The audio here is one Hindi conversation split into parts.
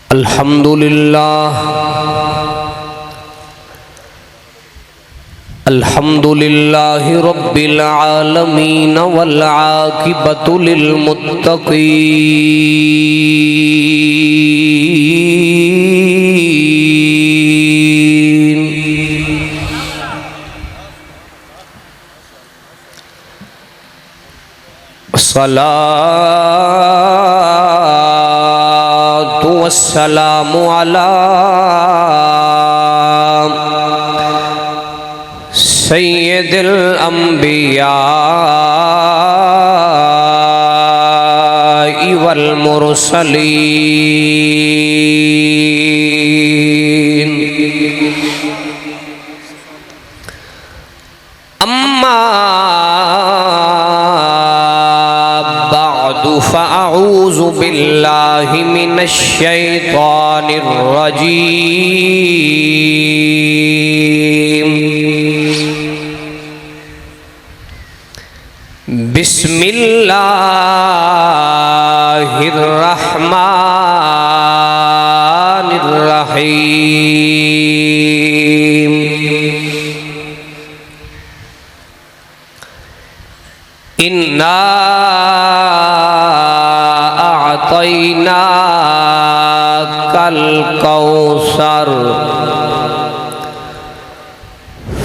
अल्हम्दुलिल्लाह अल्हम्दुलिल्लाहि रब्बिल आलमीन वल आकिबतु लिल मुत्तकीन। सलातु वस्सलामु अला सय्यिदिल अंबिया वल मुरसलीन। अम्मा बअदु फअऊज़ु बिल्लाहि मिनश शैतानिर रजीम। बिस्मिल्लाहिर्रहमानिर्रहीम। इन्ना अअतैनाकल कौसर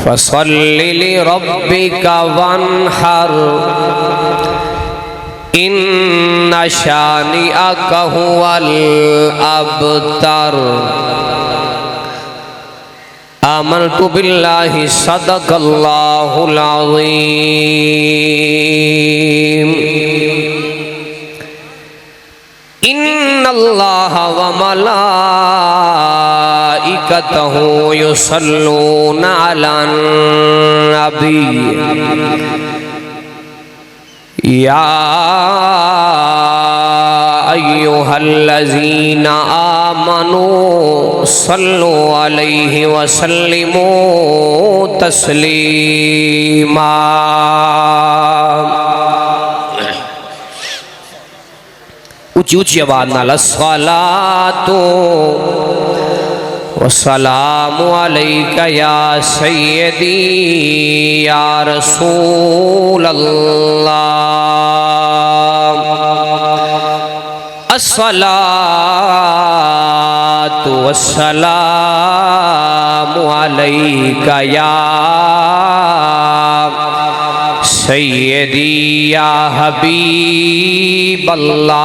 फसल्लि लिरब्बिका वन्हर इन्ना शानिअका हुवल अबतर। आमनतु बिल्लाहि सदक़ल्लाहुल अज़ीम। इन्नल्लाह व मलाइकतहु युसल्लूना अलन नबी या अय्युहल्लज़ीना आमनू सल्लु अलैहि वसल्लिमू तस्लीमा। ऊंची ऊंची आवाज नाल अस्सलातु वस्सलामु अलैका या सय्यदी या रसूल अल्लाह। अस्सलातु वस्सलामु अलैका या सय्यदी या हबीब अल्लाह।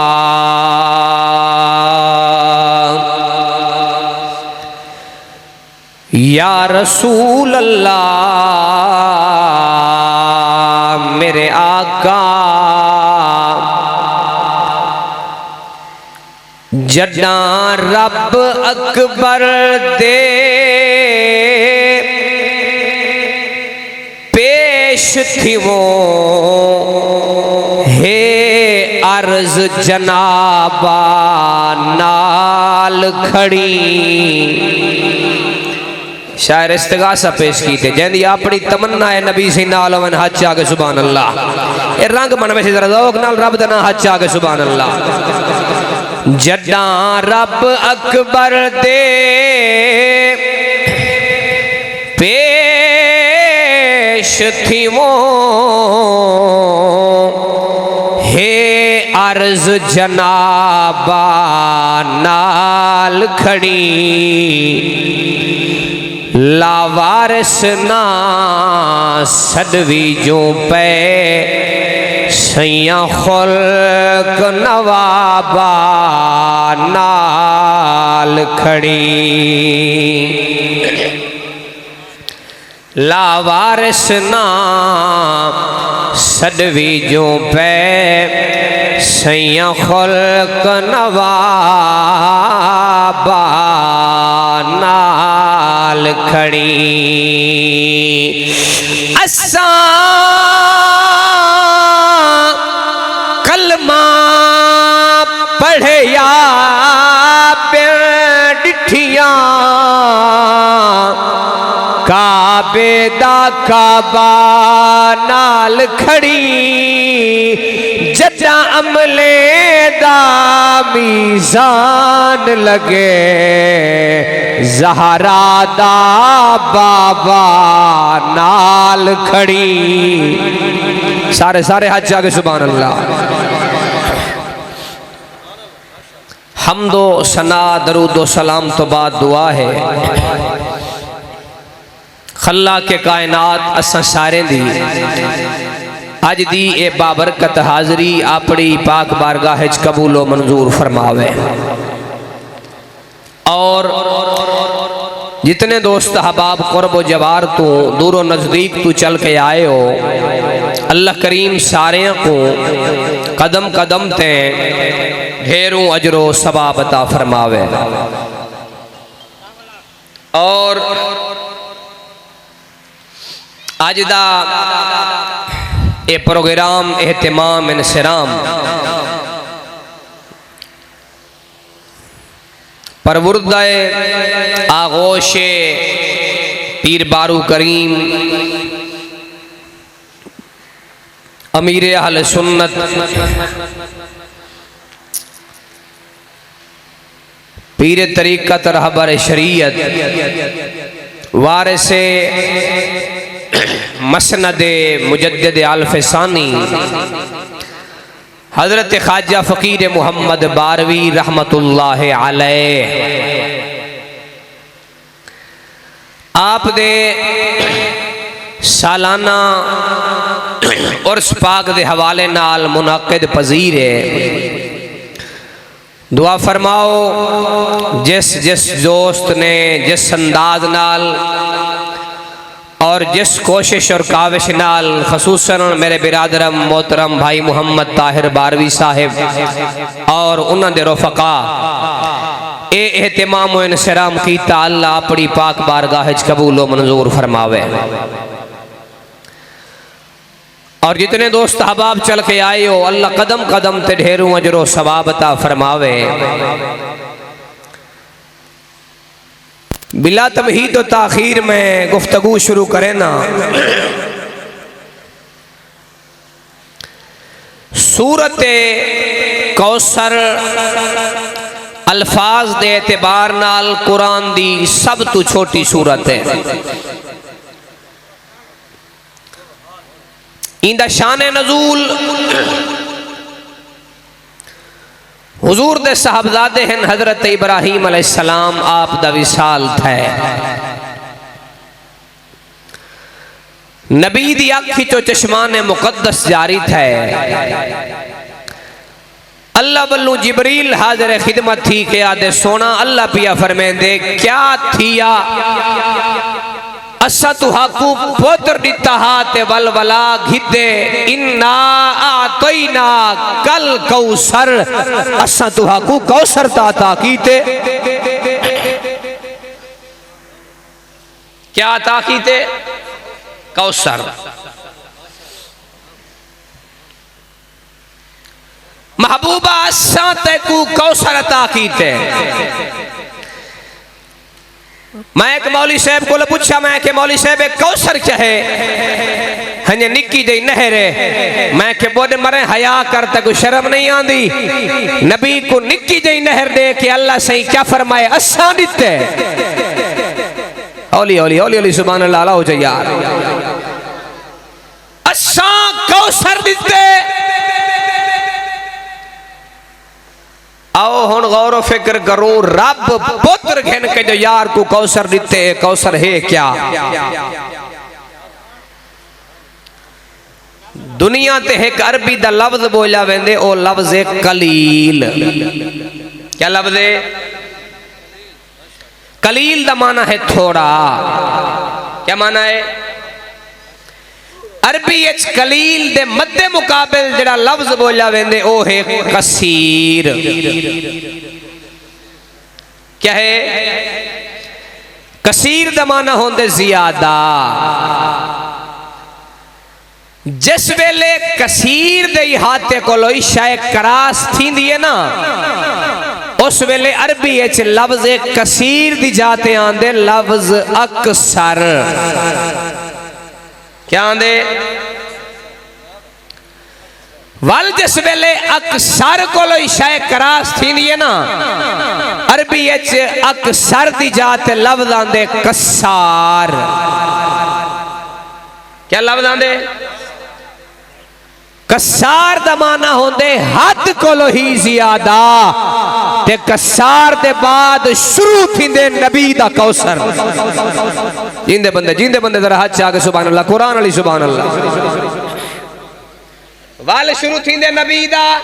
या रसूल अल्लाह मेरे आका जड्डा रब अकबर दे पेश थी वो हे अर्ज जनाबा नाल खड़ी। शायर इस्तिगासा पेश की थे जैंदी अपनी तमन्ना है नबी से नाल वन हज आके सुभान अल्लाह। ए रंग मन में से जरा ज़ौक़ नाल रब दा ना हज आके सुभान अल्लाह। जड्डा रब अकबर दे पेश थी वो हे अर्ज जनाबा नाल खड़ी। लावारिस ना सदवी जो पे सैया खुल्क नवाबा नाल खड़ी। लावारिस ना सदवी जो पे सैया खुल्क नवाबा नाल खड़ी। असा कलमा पढ़िया डिठिया काबे दा काबा नाल खड़ी। जजा अमले दा मीज़ान लगे ज़हरा दा बाबा नाल खड़ी। सारे सारे हाथ जाके सुभान अल्लाह। हमदो सना दरूदो सलाम तो बाद दुआ है खल्ला के कायनात असा सारे दी अज दी ए बाबरकत हाजरी अपनी पाक बारगाह कबूलो मंजूर फरमावे। और जितने दोस्त अहबाब कुर्ब जवार तू दूरो नज़दीक तू चल के आए हो अल्लाह करीम सारे को कदम कदम ते ढेरों अजरो सवाब अता फरमावे। और आज दा ए प्रोग्राम एहतमाम इंसराम परवुर्दाए आगोशे पीर बारू करीम अमीर अहले सुन्नत पीर तरीक़त रहबर शरीयत वारिसे मसनदे मुजद्दिद अल-फ़सानी हज़रत ख्वाजा फ़कीर मोहम्मद बारवी रहमतुल्लाह अलैह आप दे सालाना उर्स पाक दे हवाले नाल मुनाकिद पजीर है। दुआ फरमाओ जिस जिस दोस्त ने जिस अंदाज नाल और जिस कोशिश और काविश नाल खसूसन मेरे बिरादरम मोहतरम भाई मोहम्मद ताहिर बारवी साहिब और उन्होंने रफ़का ए एहतमाम व इंसराम कीता अल्लाह अपनी पाक बारगाह कबूलो मंजूर फरमावे। और जितने दोस्त अहबाब चल के आए हो अल्लाह कदम कदम ते ढेरों अजरो सवाब अता फरमावे। बिला तमहीद व ताखीर में गुफ्तगू शुरू करें ना। सूरत कौसर अल्फाज दे एतबार नाल कुरान दी सब तो छोटी सूरत है। इंदा शान नजूल हुजूर दे साहबजादे हैं हजरत इब्राहीम अलैहिस्सलाम आप दा विसाल थे। नबी दी अखी चो चश्मान मुकद्दस जारी थे। अल्लाह बल्लू जिबरील हाजिर खिदमत थी के आदे सोना अल्लाह पिया फरमेंदे क्या थिया असा तुहाकू पुत्र दिता हाथ वलवला घिदे इन्ना आतैना कल कौसर असा तुहाकू कौसर ता कीते। क्या ता कीते? कौसर। महबूबा असा तेकू कौसर ता कीते। मैं एक मौली साहब को पूछा मैं के मौली साहब एक कौसर क्या है? हने निक्की जी नहर है। मैं के बोले मरे हया करता कोई शर्म नहीं आंदी। नबी को निक्की जी नहर दे के अल्लाह सही क्या फरमाए असा दिते। औली औली औली औली सुभान अल्लाह हो जाए यार। असा कौसर दिते। आओ हुन गौर फिक्र करूं रब पुत्र घेन के जो यार को कौसर दिते कौसर है क्या? दुनिया ते एक अरबी दा लफ्ज बोला वेंदे ओ लफ्ज है कलील। क्या लफ्ज है? कलील दा माना है थोड़ा। क्या माना है? अरबी कलील दे मद्दे मुकाबिल जड़ा लफ्ज बोला वेंदे ओ है कसीर। क्या है? कसीर दा माना होंदे जियादा। जिस वेले कसीर दे हाथे कोलो शाय करास थींदी है ना उस वेले अरबी लफ्ज कसीर दी जाते आंदे लफ्ज अक्सर। क्या आंदे? वल जिस वेले अक्सर को शय करास थी ना अरबी अक्सर दी जात लफ्ज़ आंदे कसार। क्या लफ्ज़ आंदे? कसार दा माना होंदे हद कोलो ही ज्यादा ते कसार दे बाद शुरू थींदे नबी दा कौसर। जिंदे बंदे जरा हाथ आके सुभान अल्लाह कुरान वाली सुभान अल्लाह। वाल शुरू थींदे नबी दा।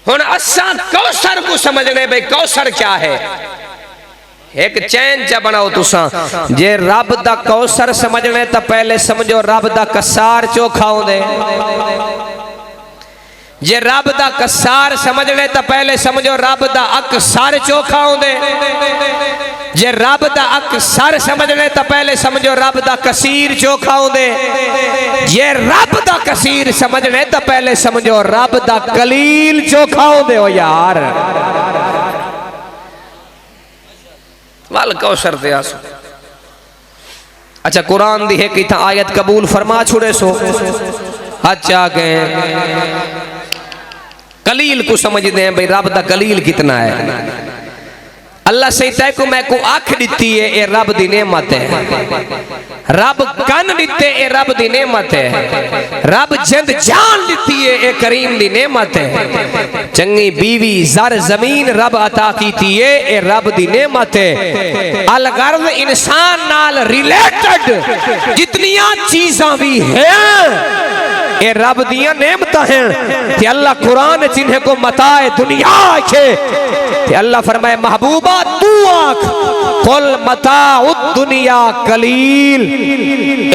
हुन असा कौसर को समझने भाई कौसर क्या है। एक चैन चा बनाओ तुसा जे रब दा कौसर समझने तो पहले समझो रब दा कसार चोखा होंदे। जे रब दा कसार समझने तो पहले समझो रब दा अक्सर चोखा होंदे। जे रब दा अक्सर समझने तो पहले समझो रब दा कसीर चोखा होंदे। जे रब दा कसीर समझने तो पहले समझो रब दा कलील चोखा होंदे। ओ यार वाल कौसर ते आसो। अच्छा कुरान दी है कि आयत कबूल फरमा छुड़े सो। अच्छा के कलील को समझते हैं भाई रब दा कलील कितना है। अल्लाह सही तय को मैं को आँख दिती है ये रब दी नेमत है। रब कन दिते ये रब दी नेमत है। रब जिंद जान दिती है ये करीम दी नेमत है। चंगी बीवी जर जमीन रब अता की थी ये रब दी नेमत है। अलगर्ज इंसान नाल रिलेटेड जितनियां चीज़ां भी हैं ये रब दियां नेमतां हैं। ते अल्लाह कुरान जिन्हें को मताए दुनिया आखे ते अल्लाह फरमाए महबूबा तू आख कुल मताउ दुनिया कलील।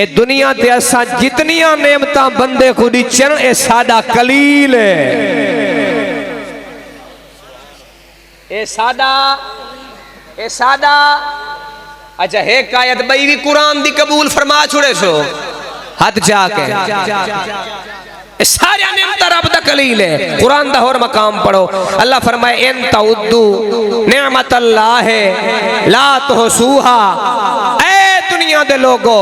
ए दुनिया ते असा जितनियां नेमतां बंदे को दिचन ए साडा कलील है। ए साडा अच्छा है कायत बई भी कुरान दी कबूल फरमा छुड़े सो हद जाके सारे नेमत रब दा कलील है। कुरान दा और मकाम पढ़ो अल्लाह फरमाए इन तउद्दू नेमत अल्लाह ला तुहसूहा। ए दुनिया दे लोगो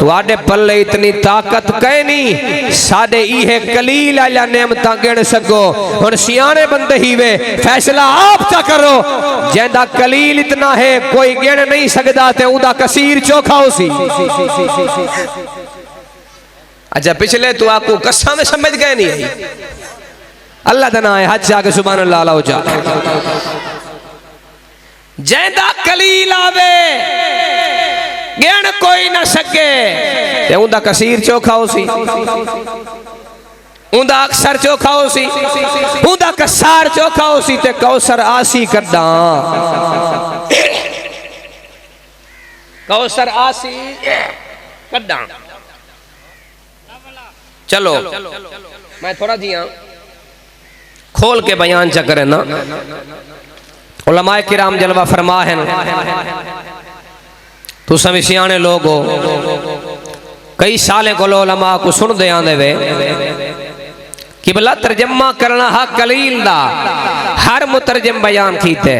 तुहाडे पल्ले इतनी ताकत कै नहीं साडे इहे कलील आला नेमतां गिण सको। हुण सियाने बंदे ही वे फैसला आप ता करो जेंदा कलील इतना है कोई गिण नहीं सकदा ते उदा कसीर चोखा होसी। अच्छा पिछले तो आपको कस्सा में समझ गए नहीं है। अल्लाह दा नाम है हज जाके सुभान अल्लाह अल्लाह जा। जैदा कलील आवे गिण कोई ना सके ते उंदा कसीर चोखा होसी। उंदा अक्सर चोखा होसी। उंदा कसार चोखा होसी ते कौसर आसी कड्डा। कौसर आसी कड्डा। चलो मैं थोड़ा जी खोल के बयान चा करे ना। उलमाए किराम जलवा फरमा है तू सभी सियाने लोग हो कई साले को उलमा को सुन दे आंदे वे कि भला तर्जमा करना हा कलील दा हर मुतरजम बयान कीते।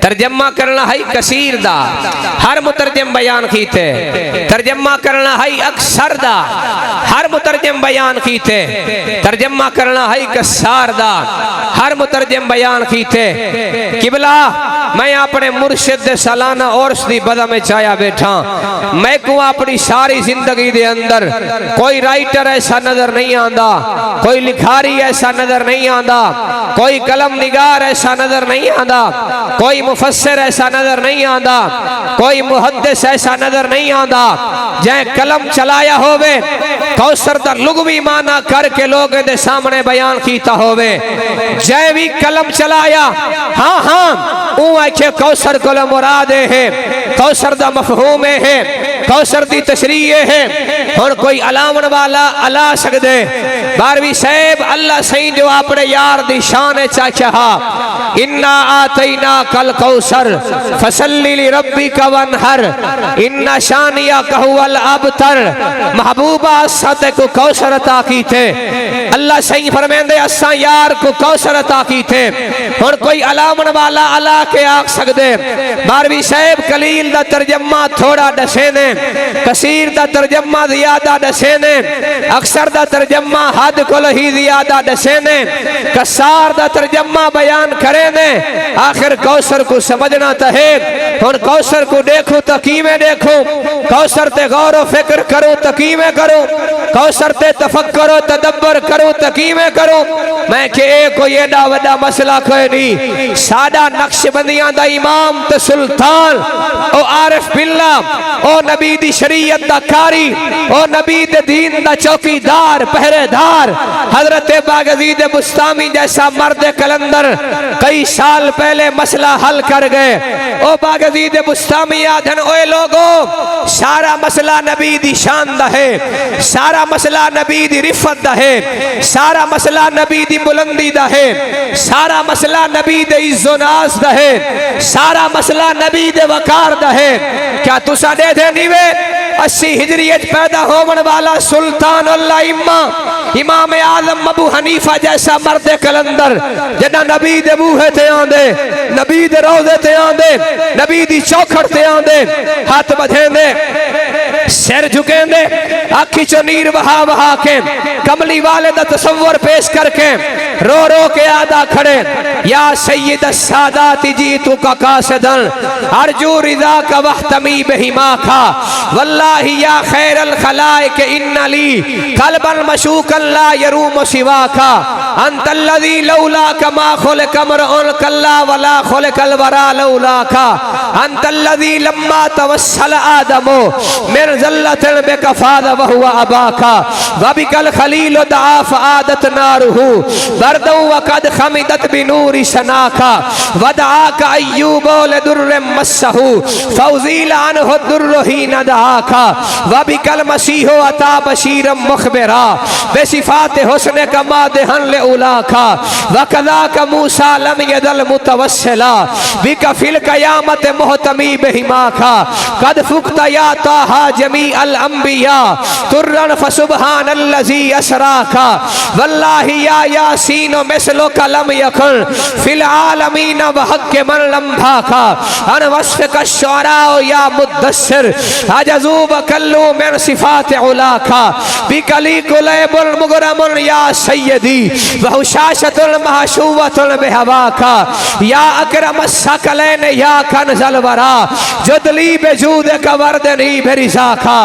तर्जमा करना है कसीर दा हर मुतरजम बयान कीते। तर्जमा करना है अक्सर दा हर मुतरजम बयान कीते। तर्जमा करना है कसार दा हर मुतरजम बयान कीते। किबला मैं अपने मुर्शिद दे सालाना औरस दी बदा में चाया बैठा। मैं को अपनी सारी जिंदगी दे अंदर कोई राइटर ऐसा नजर नहीं आंदा, कोई लिखारी ऐसा नजर नहीं आंदा, कोई कलम निगार ऐसा नजर नहीं आंदा, कोई मुफस्सिर ऐसा नजर नहीं आंदा, कोई मुहद्दिस ऐसा नजर नहीं आंदा जै कलम चलाया होवे कौसर दा लुगवी माना करके लोगों दे सामने बयान कीता होवे। जै भी कलम चलाया हाँ हाँ वो आखे कौसर को मुराद है, कौसर दा मफहूम है, कौसर दी तशरीह है। और कोई अलावन वाला अला सकदे 12वीं साहब अल्लाह सही जो अपने यार दी शान चाचा इन्ना आतैना कल कौसर फसल्ली ली रब्बिका वनहर इन्ना शानिया कहवल अबतर। महबूबा सते को कौसर अता की थे। अल्लाह सही फरमांदे असा यार को कौसर अता की थे। और कोई अलावन वाला अला के आख सकदे 12वीं साहब कलील दा तर्जमा थोड़ा दसे ने कसीर दा तर्जमा ज़ियादा दसे ने, अक्सर दा तर्जमा हद कोल ही ज़ियादा दसे ने, कसार दा तर्जमा बयान करे ने। आखिर कौसर को समझना तो है, हुन कौसर को देखूं तो कीमें देखूं, कौसर ते गौर फिक्र करूं तो कीमें करूं, कौसर ते तफक्कुर तदब्बर करूं तो कीमें करूं। मैं कि कोई एडा वड्डा मसला कोई नहीं। साडा नक्शबंदियां दा इमाम ते सुल्तान, ओ आरिफ बिल्ला, ओ नबी दी शरीयत दा कारी, ओ नबी दे दीन दा चौकीदार पहरेदार हजरत बागजीद बुस्तामी जैसा मर्द कलंदर कई साल पहले मसला हल कर गए। ओ बागजीद बुस्तामी आधन ओए लोगो, सारा मसला नबी दी शान दा है, सारा मसला नबी दी रिफत दा है, सारा मसला नबी दी बुलंदी दा है, सारा मसला नबी दे इज्जो नाज दा है, सारा मसला नबी दे वकार दा है। क्या तुसा दे दे नीवे 80 हिजरियत पैदा होवन वाला सुल्तान अल्लाह इमाम आजम अबू हनीफा जैसा मर्द कलंदर जदा नबी दे बूहे ते आंदे, नबी दे रोज़े ते आंदे, नबी दी चौखट ते आंदे, हाथ बधेंदे, सिर झुकेंदे, आखी चो नीर बहा बहा के कमली वाले दा तसव्वुर पेश करके रो रो के आदा खड़े, या सय्यद सादात जीतु का कासदन अर्जू रिजा का वहतमी बहिमा खा वल्लाही या खैरल खलाइक इन्नली कल्बन मशूकन ला यरूम सिवा खा अंतल्लज़ी लौला कमा खुलिक़ मरउन कल्ला वला खुलिक़ल वरा लौला खा अंतल्लज़ी लम्मा तवस्सल आदमो मिन ज़ल्लतिन बिकफ़ाद वहुवा अबाका वबिकल खलील दआफ आदत नारुहु बरदु वक़द खमिदत बिनूरी सनाका वदआका अय्यूबो लिदुर्र मस्सहु फौज़ील अनहु दुर्र ही नदआका वबिकल मसीहो अता बशीरम मुखबिरा बेसिफ़ात हुस्न कमा देहन ले उलाका वकदा का मूसा लम यदल मुतवस्सिला बिकफिल क़यामत मुहतमी बहिमा खा कद फुक्ता या ताहा जमी अल अंबिया तुर्रन फसुबहानल्लज़ी असराका वल्लाही या यासीन मिसलो कलम यकुन फिल आलमीन वहक़ मन लम्भाका अन वस्फ़ का शुअरा या मुद्दस्सिर अजज़ूब कल्लू मिन सिफ़ात उलाका बिकली कुलैबुल मुगरमुन या सय्यदी वहुशाशतुल महशूवतुल बिहवाका या अकरम सकलैन या कन्ज़ल वरा जुदली बेजूद का वर्दनी बेरिज़ाका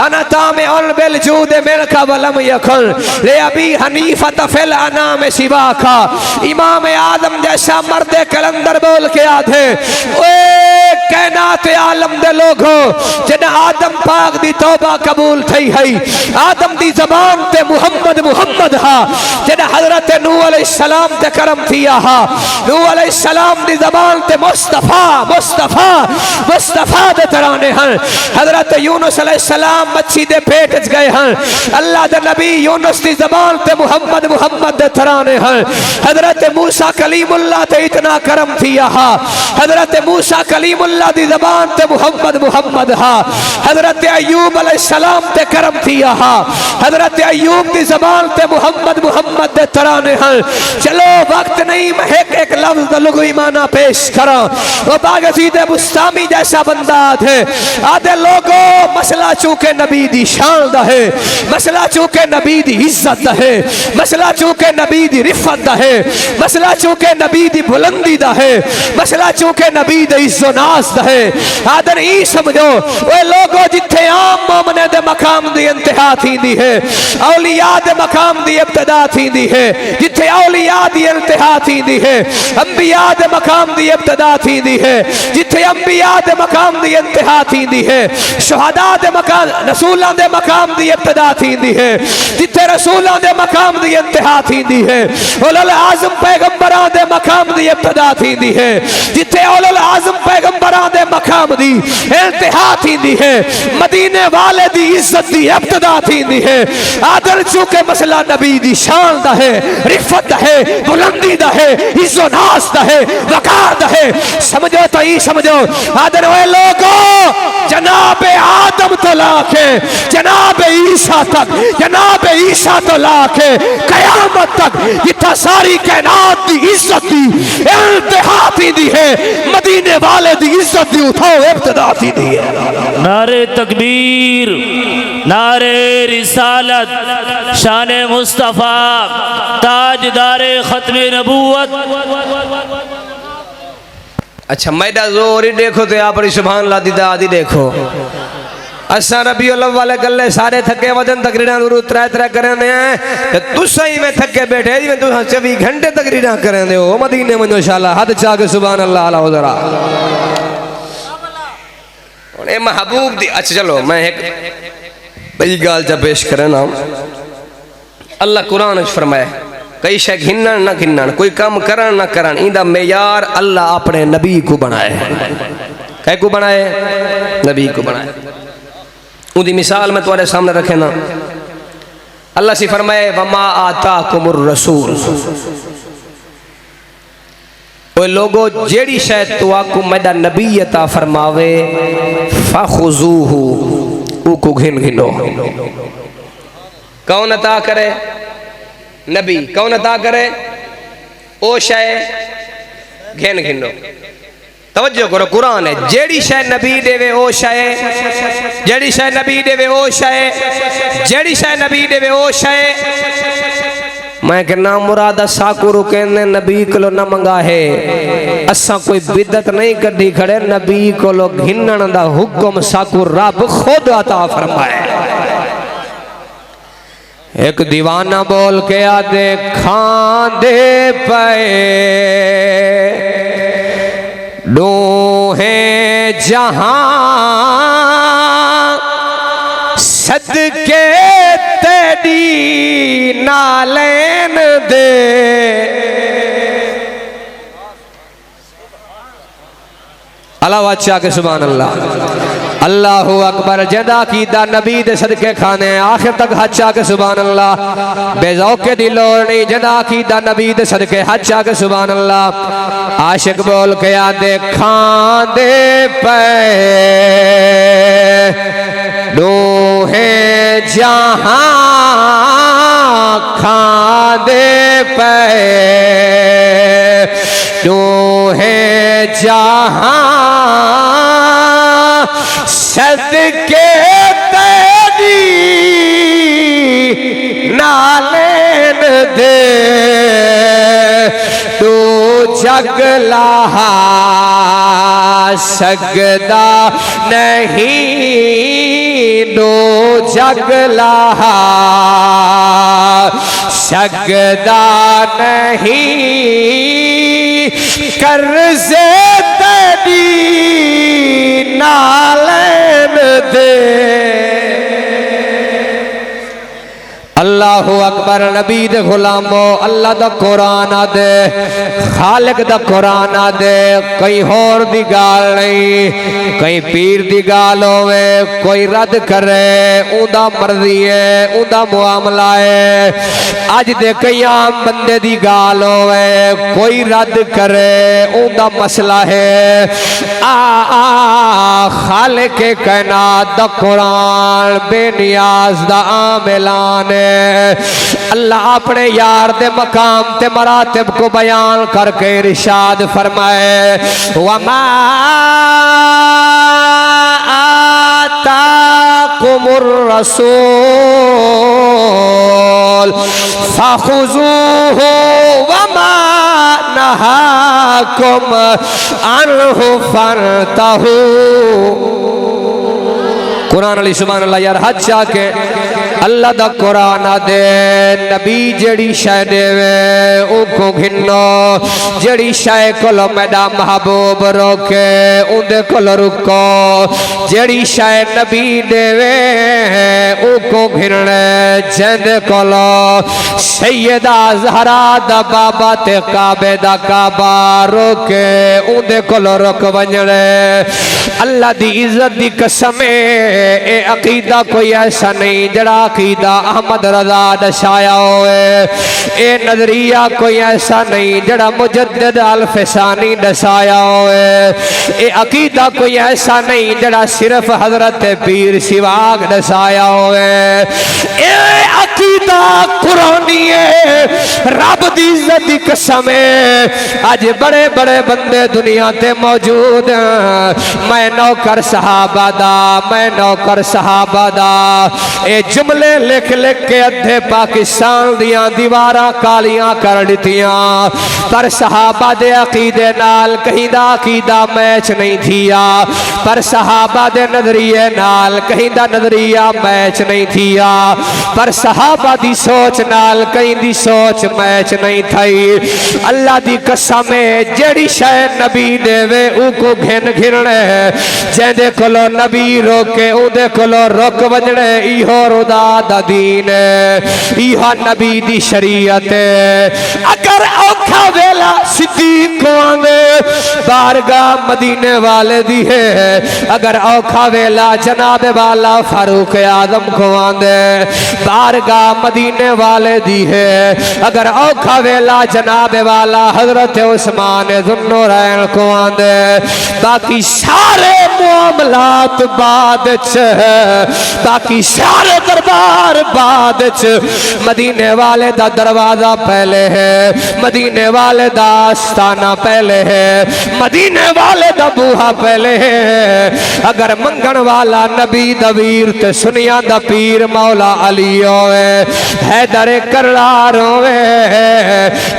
अनता में उल बिल जूद मिन का वलम यकुन ले अबी हनीफा तफिल अनाम सिवा का। इमाम आदम जैसा मर्द कलंदर बोल के आधे ओए कायनात आलम दे लोगो जन आदम पाक दी तौबा कबूल थई है, आदम दी जबान ते मुहम्मद मुहम्मद हा, जन हजरत नूह अलैहिस्सलाम ते करम थिया हा, नूह अलैहिस्सलाम दी जबान ते मुस्तफा मुस्तफा मुस्तफा दे तराने हैं, हजरत यूनुस अलैहिस्सलाम मच्छी दे पेट च गए हैं, अल्लाह दे नबी यूनुस दी जबान ते मुहम्मद मुहम्मद दे तराने हैं, हजरत मूसा कलीमुल्लाह ते इतना करम थिया हा, हजरत मूसा कलीमुल्लाह दी जबान ते मुहम्मद मुहम्मद हा, हजरत अय्यूब अलैहिस्सलाम ते करम थिया हा, हजरत अय्यूब दी जबान ते मुहम्मद मुहम्मद दे तराने हैं। चलो वक्त नहीं, मैं एक लफ्ज लुग़वी माना पेश करा। वो बागजीद बुस्तामी जैसा बंदा थे आधे लोगो मसला चूके नबी दी शान दा है, मसला चूके नबी दी इज्जत दा है, मसला चूके नबी दी रिफत दा है, मसला चूके नबी दी बुलंदी दा है, मसला चूके नबी दी इज्जो नाज दा है। आदर ई समझो वो लोगो जिथे आम मोमने दे मकाम दी इंतहा थींदी है, औलिया दे मकाम दी इब्तिदा थींदी है, जिथे औलिया दी इंतहा थींदी है, अंबिया दे मकाम दी इब्तिदा थींदी है, जिथे अंबिया दे मकाम दी इंतहा थींदी है, शुहदा दे मकाम रसूलां दे मकाम दी इब्तिदा थींदी है, जिथे रसूलां दे मकाम दी इंतहा थींदी है, उलुल आज़म पैगंबरां दे मकाम दी इब्तिदा थींदी है, जिथे उलुल आज़म पैगंबरां दे मकाम दी इंतहा थींदी है, मदीने वाले दी इज्जत दी इब्तिदा थींदी है। आदर चूके मसला नबी दी शान दा है, रिफत दा है, बुलंदी दा है, इज्जो नाज दा है, वकार दा है। समझो तो ही समझो आदर वे लोगो जनाब आदम तो लाके जनाब ईसा तक, जनाब ईसा तो लाके कयामत तक जिथा सारी कायनात दी इज्जत दी इंतहा थींदी है, मदीने मदीने वाले दी इज्जत दी उठाओ इब्तिदा थी दी है। नारे तकबीर, नारे रिसालत, शान मुस्तफ़ा, ताजदारे खत्मे नबूवत। अच्छा मैदा जोर ही देखो तो आप सुभान अल्लाह दी दादी देखो। असा रबीउल अव्वल गल्ले सारे थके वजन तकरीरा गुरु त्रै त्रै करने हैं तुसा ही में थके बैठे जी में तुसा 24 घंटे तकरीरा करने हो मदीने में इंशाअल्लाह हद चा के सुभान अल्लाह अला उजरा और ए महबूब दी। अच्छा चलो मैं एक बड़ी गाल जा पेश करे ना। अल्लाह कुरान में फरमाए कई शे घिन्नण ना घिन्नण कोई काम करन ना करन इंदा मेयार अल्लाह अपने नबी को बनाए। कै को बनाए? नबी को बनाए। उदी मिसाल मैं तुम्हारे सामने रखे ना। अल्लाह से फरमाए वमा आताकुमुर रसूल, ओ लोगो जेड़ी शायद तो आकु मेरा नबी अता फरमावे फखुजूहु उको घिन घिनो। कौन अता करे? नबी। कौन अता करे? ओ शाय घिन घिनो। तवज्जो करो कुरान है जेड़ी शाय नबी देवे ओ शाय, जेड़ी शाय नबी देवे ओ शाय, जेड़ी शाय नबी देवे ओ शाय। मैं कहना मुराद साकुरु कहने नबी को न मंगा है। असा कोई बिदत नहीं कढ़ी खड़े नबी को घिनण दा हुक्म साकुर रब खुद अता फरमाए। एक दीवाना बोल के आदे खांदे पे डोहे जहां सदके तेरी नालेन दे। अल्लाह अच्छा के सुभान अल्लाह अल्लाहु अकबर। जदा की दा नबी दे सदके खाने आखिर तक हच्चा के सुभान अल्लाह। बेजौके दी लोड़ नहीं जदा की दा नबी दे सदके हच्चा के सुभान अल्लाह। आशिक बोल के आदे खांदे पे डोहे जहां खांदे पे डोहे जहां सदके तेरी नालेन दे। तू जगला सकदा नहीं, दो जगला सकदा नहीं कर्ज़े तेरी नालेन दे। अल्लाहु अकबर। नबी दे गुलामो अल्लाह दा कुरान दे खालिक दा कुरान दे कई होर दी गाल नहीं, कई पीर दी गाल होवे कोई रद्द करे उदा मर्जी है उदा मुआमला है। अज दे कई आम बंदे दी गाल होवे कोई रद्द करे उदा मसला है। आ खालिक के कायनात दा कुरान बेनियाज दा आम ऐलान है। अल्लाह अपने यार दे मकाम ते मरातिब को बयान करके इरशाद फरमाए वमा आताकुमुर रसूल फखुजूहु वमा नहाकुम अन्हु फंतहू। कुरान अली सुभान अल्लाह यार हज जाके अल्लाह दा कुरान दे नबी जड़ी शय देवे उनको घिनो, जड़ी शय कोलो मेरा महबूब रोके उनदे कोलो रुको, जड़ी शय नबी देवे उनको घिरने जिंदे कोलो सैयदा ज़हरा दा बाबा ते काबे दा काबा रोके उनदे कोलो रुक वंजने। अल्लाह दी इज्जत दी कसम ए अकीदा कोई ऐसा नहीं जड़ा अकीदा अहमद रजा दसाया होए। ए नजरिया कोई ऐसा नहीं जड़ा मुजद्दिद अल फिसानी दसाया होए। ए अकीदा कोई ऐसा नहीं जड़ा सिर्फ हजरत पीर सिवाग दसाया होए। ए अकीदा कुरानी है, रब दी इज्जत दी कसम है। आज बड़े बड़े बंदे दुनिया ते मौजूद हैं। मैं नौकर सहाबा दा, मैं नौकर सहाबा दा, ए जुमले लिख लिख के अद्धे पाकिस्तान दियां दीवारां कालियां कर दितियां, पर सहाबा दे अकीदे नाल कहीं दा अकीदा मैच नहीं थिया, पर सहाबा दे नजरिए नाल कहीं दा नजरिया मैच नहीं थिया, पर सहाबा दी सोच नाल कहीं दी सोच मैच नहीं थई। अल्लाह दी कसम है, जेड़ी शय नबी देवे उको घिन घिरने, जेंदे कोलो नबी रोके उदे कोलो रुक वजने। इहो रुदा दा दीन है, इहो नबी दी शरीयत है। अगर औखा वेला सिद्दीक को आंदे बारगाह मदीने वाले दी है, अगर औखा वेला जनाब वाला फारूक आजम को आंदे बारगाह मदीने वाले दी है, अगर औखा वेला जनाब वाला हजरत उस्मान जुन्नूरैन को आंदे। बाकी सारे मामलात बाद च, बाकी सारे दरबार बाद च। मदीने वाले दा दरवाजा पहले है, मदीने वाले दा आस्ताना पहले है, मदीने वाले दा बूहा पहले है। अगर मंगण वाला नबी दवीर ते सुनिया दा पीर मौला अली होवे, हैदर कररार होवे,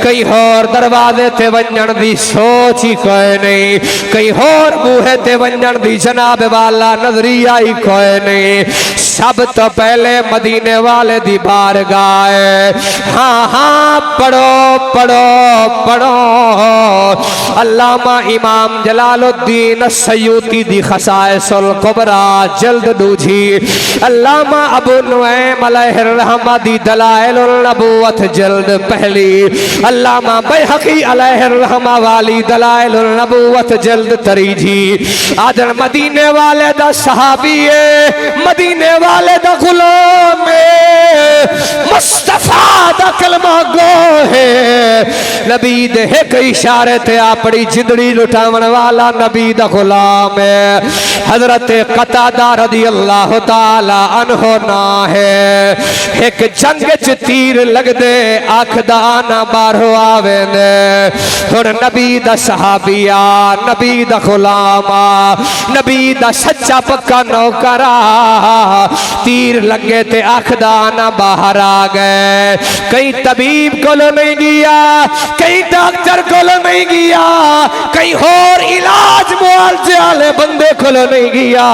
कई होर दरवाजे ते वंजन दी सोच ही कोई नहीं, कई होर बूहे ते वंजन दी जनाब वाला नजरिया ही कोई नहीं। सब तो पहले मदीने वाले दी बारगाह है। हाँ हाँ पढ़ो पढ़ो पढ़ो, अल्लामा इमाम जलालुद्दीन सयूती दी खसाइसुल कुबरा जल्द दूजी, अल्लामा अबू नुऐम अलैहिर्रहमा दी दलाइलुन नबुव्वत जल्द पहली, अल्लामा बैहकी अलैहिर्रहमा वाली दलाइलुन नबुव्वत जल्द तरीजी। आदर मदीने वाले दा सहाबी है, मदीने वाले दा गुलाम है, मुस्तफा दा कलमा गो है। नबी दे एक इशारे ते अपनी जिंदड़ी लुटावन वाला नबी दा गुलाम है। हजरत कतादा रदी अल्लाह ताला अन्हो ना है, एक जंग च तीर लगदे आख दा आना बाहरों आवे ने। हुण नबी दा सहाबिया, नबी दा गुलामा, नबी दा सच्चा पक्का नौकरा, तीर लगे ते आख दा आना बाहर आ गए। कई तबीब कोलो नहीं गया, कई डॉक्टर कोलो नहीं गया, कई होर इलाज मुआलजे वाले बंदे कोलो नहीं गया,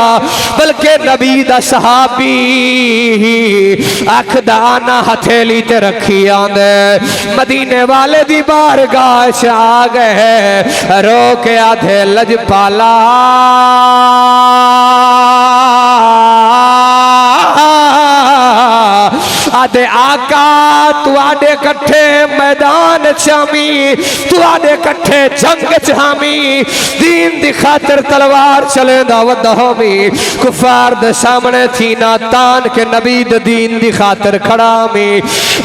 बल्कि नबी दा सहाबी अख दा आना हथेली ते रखी आंदे मदीने वाले दी बारगाह च आ गए। रो के आधे लजपाला आदे आका तुआडे कट्ठे मैदान चामी, तुआडे कट्ठे जंग चामी, दीन दी खातिर तलवार चले दा वदहोमी, कुफार दे सामने थी ना तान के नबी दे दीन दी खातिर खड़ा मी।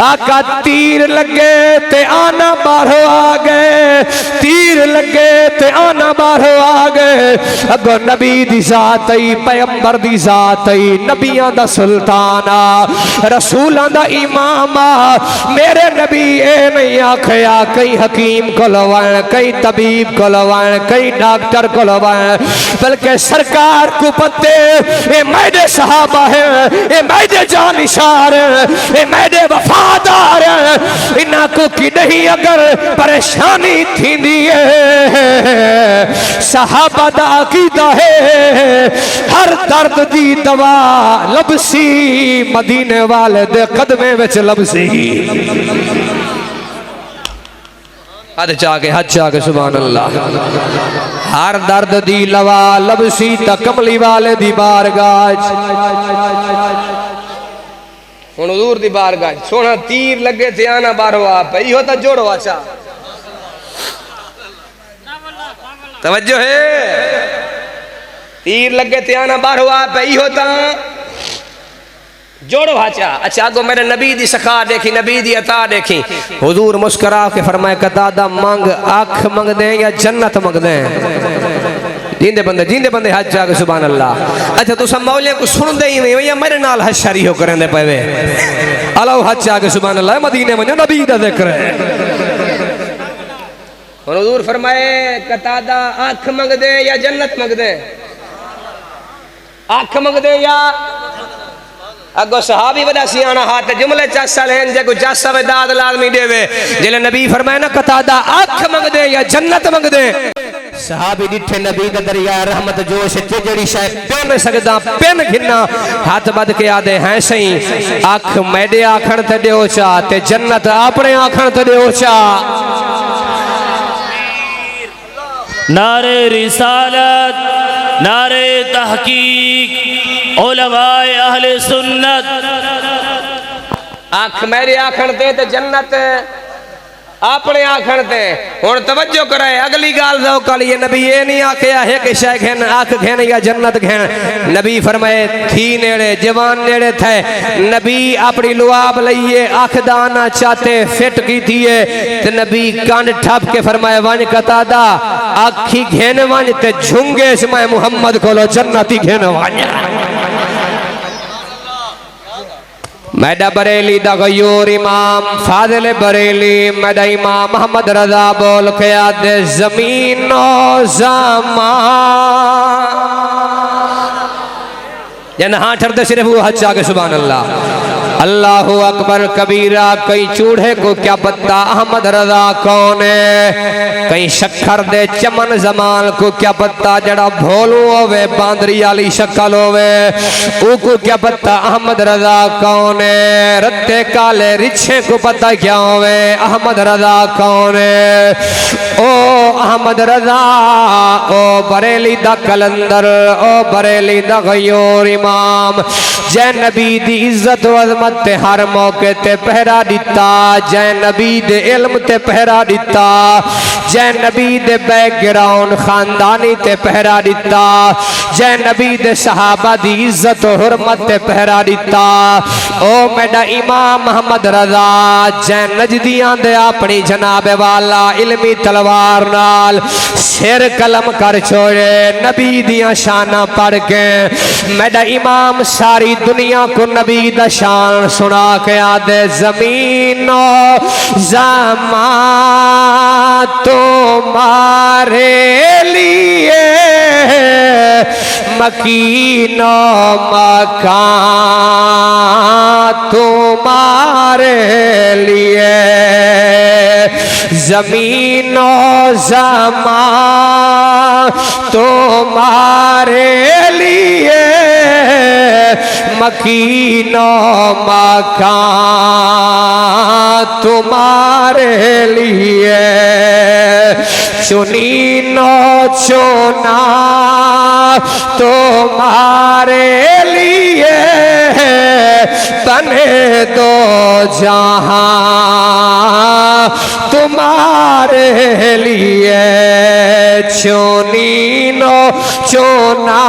आका तीर लगे ते आना बाहरों आ गए, तीर लगे ते आना बाहरों आ गए। अगो नबी दी जात आई, पैगंबर दी जात आई, नबियां दा सुल्तान आ, रसूल दा इमाम आ। मेरे नबी ए नहीं आखया कई हकीम को लवान, कई तबीब को लवान, कई डॉक्टर को लवान, बल्कि सरकार को पते ए मैदे सहाबा है, ए मैदे जानिशार है, ए मैदे वफादार है। इन्हां को की नहीं अगर परेशानी थींदी है, सहाबा दा अकीदा है हर दर्द दी दवा लबसी मदीने वाले दे कदमे विच लबसी। हद जाके हद जाके सुभान अल्लाह। हर दर्द दी लवा लबसी त कमली वाले दी बारगाह। हुण हुजूर दी बारगाह सोना तीर लगे थे आना बारो आप इहो त जोड़ो। अच्छा तवज्जो है। तीर लगे ते आना बाहर हुआ पे ई होता जोड़ो हाचा। अच्छा आगो मेरे नबी दी सखा देखी, नबी दी अता देखी। हुजूर मुस्कुरा के फरमाए कतादा मंग आँख मंग दे या जन्नत मंग दे। जींदे बंदे हज जाके सुभान अल्लाह। अच्छा तुसा मौले को सुन दे ही नहीं भैया मेरे नाल हज शरी हो करेंदे पवे अलाओ हज जाके सुभान अल्लाह मदीने में नबी दा जिक्र है। और हुजूर फरमाए कतादा आँख मंग दे या जन्नत मंग दे, आँख मंग दे या अगो सहाबी वदा सियाना हाथ जुमले चासा लेन जे को चासा वे दाद लाजमी देवे। जिले नबी फरमाए ना कतादा आँख मंग दे या जन्नत मंग दे, सहाबी डिठे नबी दा दरिया रहमत जोश ते जड़ी शाय पेन सकदा पेन घिन्ना हाथ बद के आदे हैं सही आँख मैडे आखण ते देओ चा ते जन्नत अपने आखण ते देओ चा। नारे रिसालत, नारे तहकीक, उलमाए अहले सुन्नत। आँख मेरे आखण ते जन्नत अपने आखण ते। हुण तवज्जो कराए अगली गाल दो कल ये नबी ये नहीं आखिया है कि शै घेन आँख घेन या जन्नत घेन। नबी फरमाए थी नेड़े जवान नेड़े थे नबी अपनी लुआब लइए आँख दाना चाहते फिट की थी ते नबी कान ठप के फरमाए वन कतादा आखी घेन वन ते झुंगे से मैं मुहम्मद कोलो जन्नती घेन वन। मैडा बरेली दा गयूर इमाम फाजिल बरेली मैडा इमाम मोहम्मद रजा बोल के आदे जमीनो ज़मान जन हाँ ठरदे सिर्फ वो हज आगे सुभान अल्लाह। अल्लाहु अकबर कबीरा कई चूढ़े को क्या पता अहमद रजा कौन है, कई शक्कर दे चमन जमाल को क्या पता जड़ा भोलू होवे बांदरी वाली शक्ल होवे उको क्या पता अहमद रजा कौन है। रत्ते काले रिछे को पता क्या होवे अहमद रजा कौन है। ओ अहमद रजा ओ बरेली दा कलंदर ओ बरेली दा गयूर इमाम जै नबी दी इज्जत अजमत ते हर मौके ते पहरा दिता, जै नबी दे इल्म ते पहरा दिता, जै नबी दे बैकग्राउंड खानदानी ते पहरा दिता, जै नबी दे सहाबा दी इज्जत और हुर्मत ते पहरा दिता। ओ मेरा इमाम मोहम्मद रजा जै नजदियां दे अपनी जनाबे वाला इल्मी तलवार नाल सिर कलम कर छोड़े नबी दियां शाना पढ़ के मेरा इमाम सारी दुनिया को नबी दा शान सुना के आदे जमीनो ज़मान तुम्हारे लिए मकीनो मकान तुम्हारे लिए जमीनो ज़मान तुम्हारे लिए मकीनो मकान तुम्हारे लिए चुनीनो चुना तुम्हारे लिए बने दो जहां तुम्हारे लिए चुनीनो चुना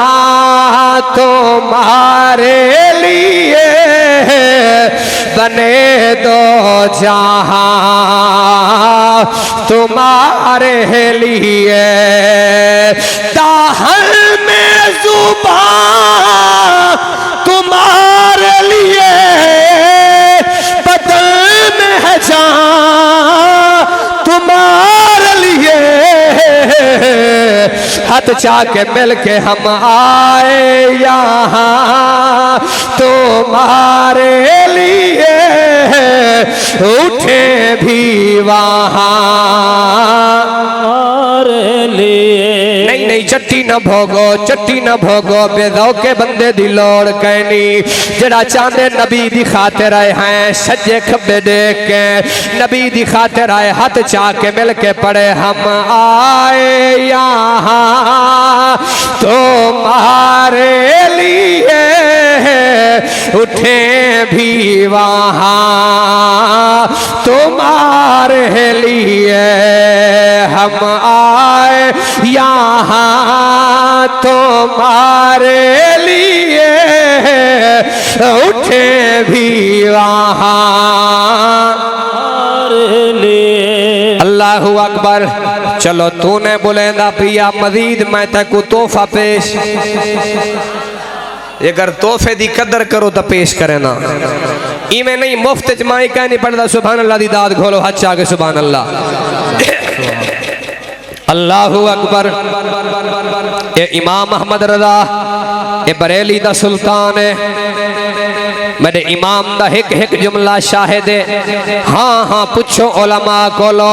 तुम्हारे लिए बने दो जहां तुम्हारे लिए। दाहल में जुबान तुम्हारे लिए बदल में है जान तुम्हारे लिए हाथ चाके मिल के हम आए यहाँ तुम्हारे लिए उठे भी वहाँ नहीं नहीं चट्टी न भोगो बेदौ के बंदे दी लोड़ कहनी जड़ा चांदे नबी दी खातिर आए हैं सज्जे खब्बे देख के नबी दी खातिर आए हाथ चाके मिल के पड़े हम आए यहाँ तुम्हारे लिए उठे भी वहाँ तुम्हारे लिए हम आए यहाँ तुम्हारे लिए उठे भी वहाँ अल्लाहु अकबर। चलो तूने बुलेंदा पिया मजीद मैं तक तोहफा पेश, अगर तोहफे दी कदर करो तो पेश करे ना इमें नहीं मुफ्त च माई कह नहीं पड़ता। सुभान अल्लाह दी दाद घोलो हच आगे सुभान अल्लाह अल्लाहु अकबर। ये इमाम अहमद रजा ये बरेली दा सुल्तान है, मेरे इमाम दा हिक हिक जुमला शाहिद है। हाँ हाँ पुछो उलमा कोलो,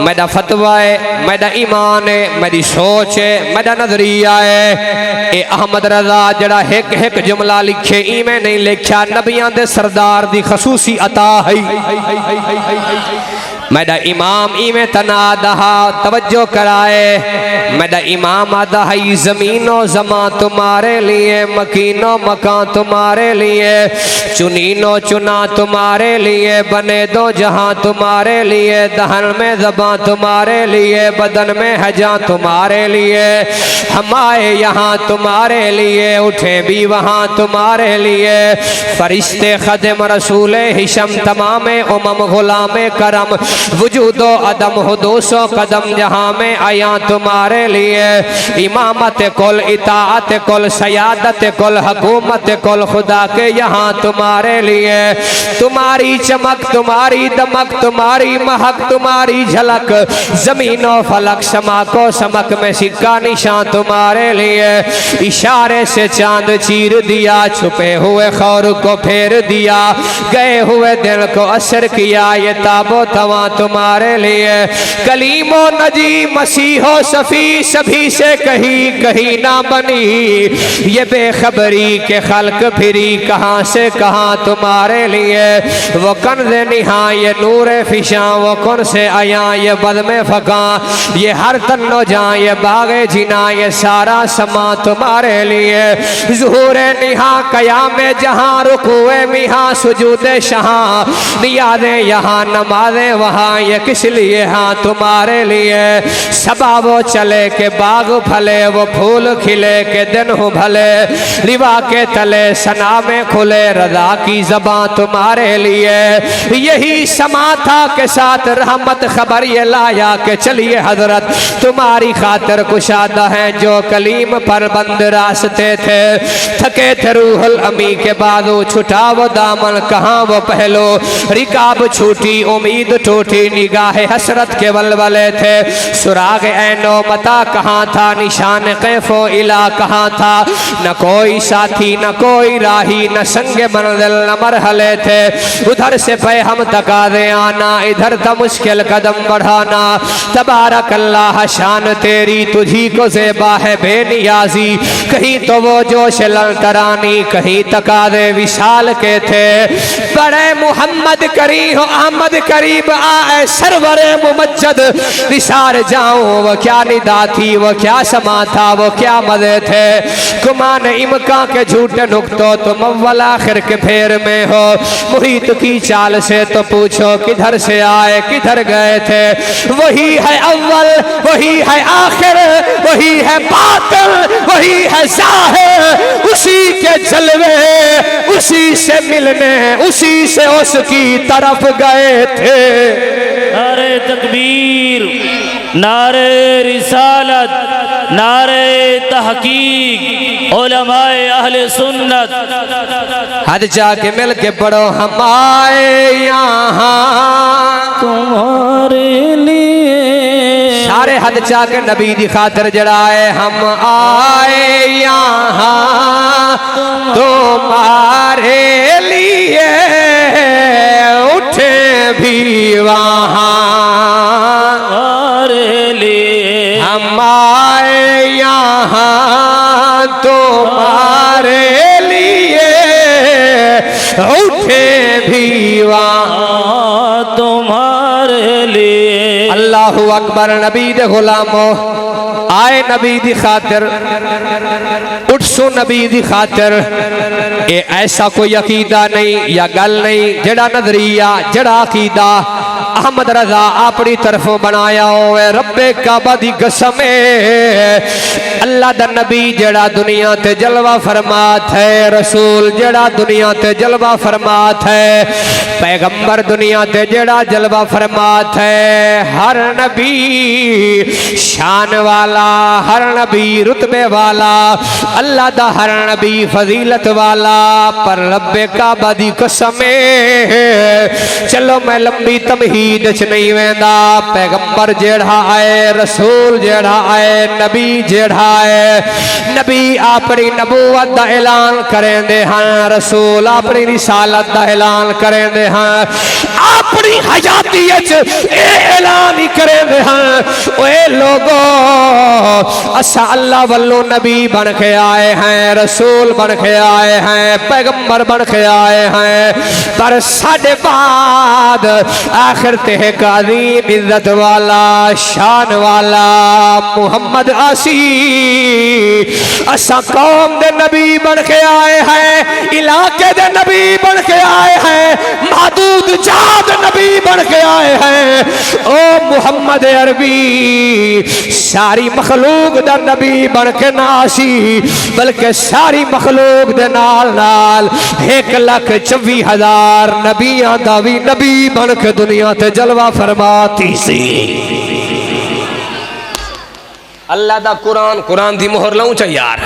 मेरा फतवा है, मेरा ईमान है, मेरी सोच है, मेरा नजरिया है। ये अहमद रजा जड़ा हिक हिक जुमला लिखे इमें नहीं लिखा, नबियां दे सरदार दी खसूसी अता है। मेरा इमाम इमें तना दहा तवज्जो कराए, मेरा इमाम आदा है जमीनो जमा तुम्हारे लिए, मकीनो मकान तुम्हारे लिए, चुनीनो चुना तुम्हारे लिए, बने दो जहां तुम्हारे लिए, दहन में ज़बां तुम्हारे लिए, बदन में हजा तुम्हारे लिए, हम आए यहाँ तुम्हारे लिए, उठे भी वहाँ तुम्हारे लिए। फरिश्ते खदम रसूल हिशम तमाम उमम गुलाम करम वजूदो अदम हो 200 कदम जहाँ में आया तुम्हारे लिए। इमामत कुल इताअत कुल सयादत कुल हुकूमत कुल खुदा के यहाँ तुम्हारे लिए। तुम्हारी चमक तुम्हारी दमक तुम्हारी महक तुम्हारी झलक, जमीनो फलक समा को समक में सिक्का निशान तुम्हारे लिए। इशारे से चांद चीर दिया, छुपे हुए खौर को फेर दिया, गए हुए दिल को असर किया, ये ताबो तवा तुम्हारे लिए। कलीमो नजी मसीहो सफी सभी से कहीं कहीं ना बनी, ये बेखबरी के खल्क फिरी कहाँ से कहाँ तुम्हारे लिए। वो कंज़े निहा ये नूर फिशा, वो कौन से आया ये बद में फका, ये हर तन्नो जा ये बागे जिना, ये सारा समा तुम्हारे लिए। ज़ुहूरे निहा कयाम जहाँ, रुकुए मिहा सुजूदे शहाँ, नियादे यहाँ नमाज़े वहाँ, ये किस लिए हाँ तुम्हारे लिए। सबा वो चले के बाग फले, वो फूल खिले के दिन हो भले, रिवा के तले सना में खुले, रजा की ज़बां तुम्हारे लिए। यही समा था के साथ रहमत खबर ये लाया के चलिए हजरत तुम्हारी खातिर कुशादा है, जो कलीम पर बंद रास्ते थे, थके थे रूहुल अमी के बाद वो छुटा वो दामन कहाँ वो पहलो, रिकाब छूटी उम्मीद टूटी, निगाह हसरत के वलवले थे, सुराग ऐनो मता कहाँ था, निशान कैफो इला कहाँ था, न कोई साथी न कोई राही, न संगे मंजिल न मरहले थे। उधर से पे हम तका दे आना, इधर था मुश्किल कदम बढ़ाना, तबारक अल्लाह शान तेरी तुझी को ज़ेबा है बेनियाजी। कहीं तो वो जोश ललतरानी, कहीं तका दे विशाल के थे। बड़े मोहम्मद करी हो अहमद करीब आए सरवरे मुमज्जद, निसार जाऊं वो क्या निदा थी, वो क्या समा था, वो क्या मजे थे। गुमान इमका के झूठे नुक्तों तुम अव्वल आखिर के फेर में हो, मुहीत की चाल से तो पूछो किधर से आए किधर गए थे। वही है अव्वल वही है आखिर, वही है बातिल वही है ज़ाहिर, उसी के जलवे उसी से मिलने उसी से उसकी तरफ गए थे। नारे तकबीर, नारे रिसालत, नारे तहकीक, उलमाए अहले सुन्नत। हद जाके मिल के पढ़ो हम आए यहाँ तुम्हारे लिए, सारे हद जाके नबी दी खातिर जड़ाए हम आए यहाँ तुम्हारे लिए, उठे भी वहाँ हम आए यहाँ तुम्हारे लिए, उठे भी वहाँ तुम्हारे लिए। अल्लाहु अकबर। नबी दे गुलामो आए नबी दी खातिर, उठ सो नबी दी खातिर। ये ऐसा कोई अकीदा नहीं या गल नहीं, जड़ा नजरिया जड़ा अकीदा अहमद रजा अपनी तरफों बनाया होवे रब्बे काबा दी कसम अल्लाह दा नबी जेड़ा दुनिया ते जलवा फरमात है रसूल जेड़ा दुनिया ते जलवा फरमात है पैगंबर दुनिया ते जेड़ा जलवा फरमात है हर नबी शान वाला हर नबी रुतबे वाला अल्लाह दा हर नबी फजीलत वाला पर रब्बे काबा दी कसम चलो मैं लंबी तमहीद च नहीं वेंदा पैगंबर जेड़ा आए रसूल जेड़ा आए नबी जेड़ा आए नबी अपनी नबूवत दा ऐलान करेंदे हैं रसूल अपनी रिसालत दा ऐलान करेंदे हैं अपनी हयाती च ऐलान ही करेंदे हैं ओए लोगो असा अल्लाह वल्लों नबी बन के आए हैं रसूल बन के आए हैं पैगंबर बन के आए हैं पर साढ़े बाद आखिर ते काज़ीम इज्जत वाला शान वाला मुहम्मद आसी असा कौम दे नबी बन के आए हैं इलाके दे नबी बन के आए हैं महदूद जात नबी बन के आए हैं ओ मुहम्मद अरबी सारी मखलूक दा नबी बन के नासी बल्कि सारी मखलूक दे नाल नाल 1,24,000 नबियां दा भी नबी बन के दुनिया ते जलवा फरमाती सी अल्लाह दा कुरान कुरान दी मोहर लाऊं चा यार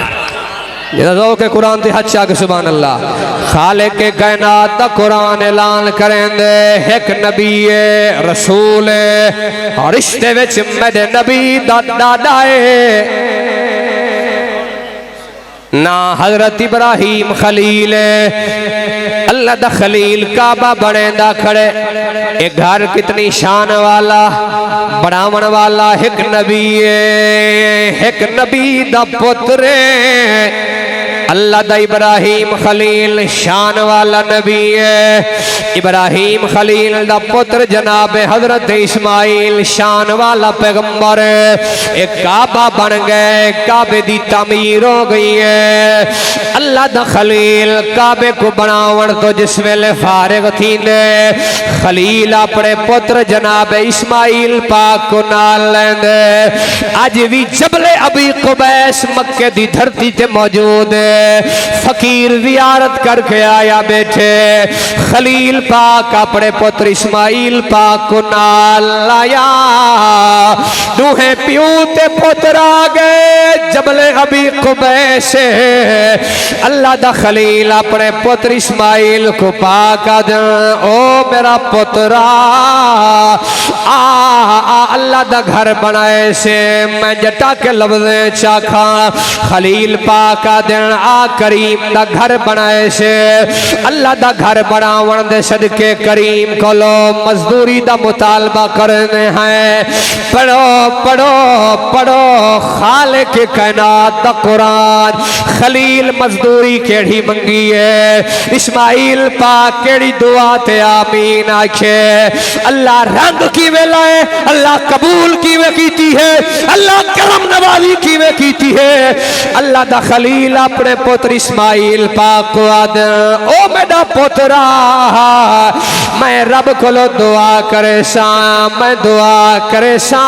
के कुरान ते हच आके सुभान अल्लाह खाले के कायनात दा कुरान ऐलान करेंदे एक नबी है रसूल है और रिश्ते विच मेरे नबी दा दादा है ना हजरत इब्राहिम खलील अल्लाह दा खलील काबा बनेंदा खड़े एक घर कितनी शान वाला बनावन वाला एक नबी दा पुत्र अल्लाह दा इब्राहिम खलील शान वाला नबी है इब्राहिम खलील दा पुत्र जनाब हजरत इस्माइल शान वाला पैगंबर एक काबा बन गए काबे दी तामीर हो गई है अल्लाह दा खलील काबे को बनावन तो जिस वेले फारिग थी ने खलील अपने पुत्र जनाब इस्माइल पाक को नाल लेंदे अज भी जबले अबी कुबैस मक्के दी धरती ते मौजूद है फकीर जियारत करके आया बैठे खलील पाक अपने पुत्र इस्माइल पाक को नाल लाया दूहे प्यू ते पुत्र आ गए जबले अबी कुबैस अल्लाह दा खलील अपने पुत्र इस्माइल को पाक ओ मेरा पुत्र आ अल्लाह दा घर बनाए से मैं जटा के लफ्ज़े चाखा खलील पाक दिन आ करीम दा घर बनाए से अल्लाह दा घर बनावन दे सदके करीम कोलो मजदूरी दा मुतालबा करने हैं पढ़ो पढ़ो पढ़ो खालिक के कायनात दा कुरान खलील मजदूरी केड़ी मंगी है इस्माइल पाक केड़ी दुआ ते आमीन आखे अल्लाह रंग कीवे लाए अल्लाह कबूल कीवे कीती है अल्लाह करम नवाजी कीवे कीती है अल्लाह दा खलील अपने पुत्र इस्माइल पाक को आद ओ मेरा पुत्रा मैं रब कोलो दुआ करे सा मैं दुआ करे सा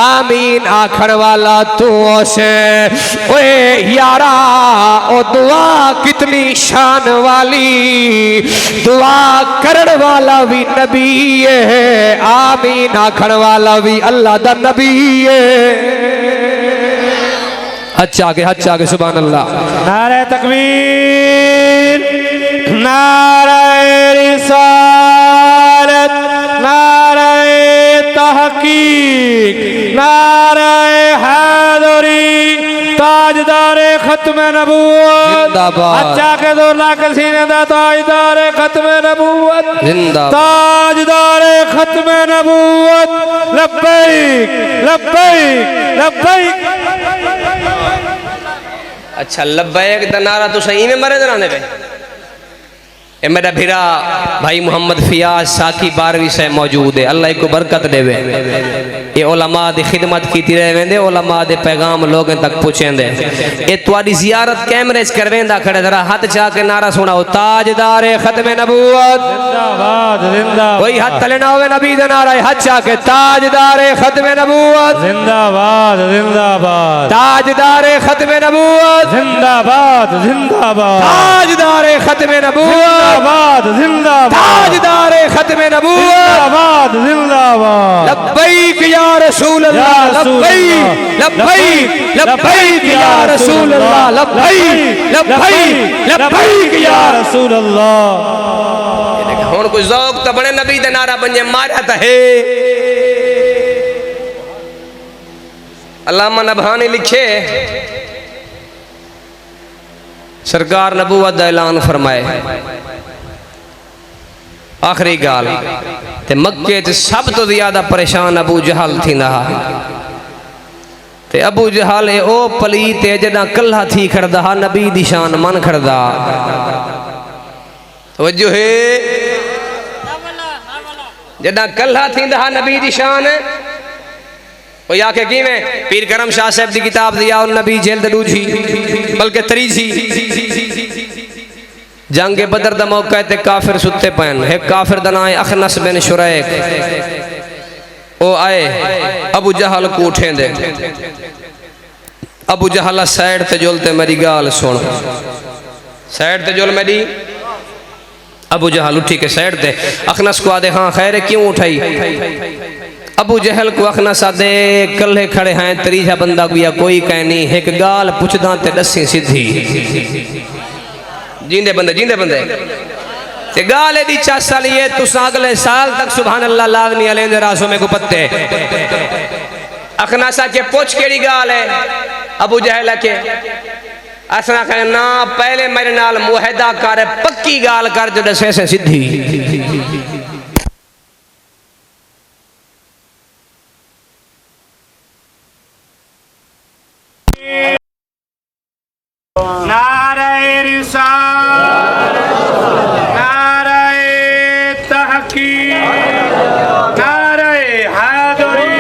आमीन आखण वाला तू से ओए यारा ओ दुआ कितनी शान वाली दुआ करण वाला भी नबी है आमीन आखण वाला भी अल्लाह दा नबी है अच्छा आगे सुभान अल्लाह नारे तकबीर नारे रिसालत नारे तहकीक नारे हैदरी ताजदारे खत्म नबूवत अच्छा के दो लाख सीने दा ताजदारे खत्म नबूवत ताजदारे खत्म नबूवत लब्बैक लब्बैक लब्बैक अच्छा लब्बैक दा नारा तो सही में मरे जराने पे ए मेरा भिरा भाई मोहम्मद फियाज साकी 12वीं से मौजूद है। अल्लाह को बरकत देवे। ये उलमा दी खिदमत कीती रहे, उलमा दे पैगाम लोगों तक पहुँचेंदे। ये तुम्हारी जियारत कैमरे च करवेंदा खड़े जरा हाथ चाह के नारा सुनाओ, ताजदार खत्म नबूवत जिंदाबाद जिंदाबाद। कोई हाथ तले ना होवे नबी दा नारा हाथ चाह के, ताजदार खत्म नबूवत जिंदाबाद जिंदाबाद। ताजदार खत्म नबूवत जिंदाबाद जिंदाबाद। ताजदार खत्म नबूवत जिंदाबाद जिंदाबाद। ताजदार खत्म नबूवत जिंदाबाद जिंदाबाद। लब्बैक या रसूल अल्लाह, लब्बैक लब्बैक लब्बैक या रसूल अल्लाह, लब्बैक लब्बैक लब्बैक या रसूल अल्लाह। हुन कोई ज़ौक तो बड़े नबी दा नारा बने मारा तो है। अल्लामा नबहानी लिखे सरकार नबूवत दा ऐलान फरमाए। आखिरी गाल ते मक्के च सब तो ज्यादा परेशान अबू जहल थी ना। ते अबू जहल ओ पलीत है जदा कल्हा थी खड़दा नबी दी शान मन खड़दा। तवज्जो है, जदा कल्हा थी नबी दी शान वो आके की में पीर करम शाह साहब की किताब दिया नबी जेल दूजी बल्कि तरीजी जंग बदर दा मौका ते काफिर सुते पैन। एक काफिर दा नाम है अखनस बिन शुरैक। ओ आए अबू जहल को उठेंदे। अबू जहल साइड ते जोलते मेरी गाल सुन, साइड ते जोल मेरी। अबू जहल उठी के साइड ते अखनस को आदे हाँ खैर क्यों उठाई। अबू जहल को अखनस आदे कल्हे खड़े हैं त्रीजा बंदा को या कोई कह नहीं, एक गाल पुछदा ते दसी सीधी। जींदे बंदे ते गाल एडी चासा लिए तुसा अगले साल तक सुभान अल्लाह लाजमी अलेंदे रासों में को पत्ते। अखनासा के पूछ केड़ी गाल है। अबू जहल के असना कहे ना पहले मेरे नाल मुआहदा कर, पक्की गाल कर जो दसे से सीधी। नारे रिसालत, नारे तहकीक, नारे हैदरी।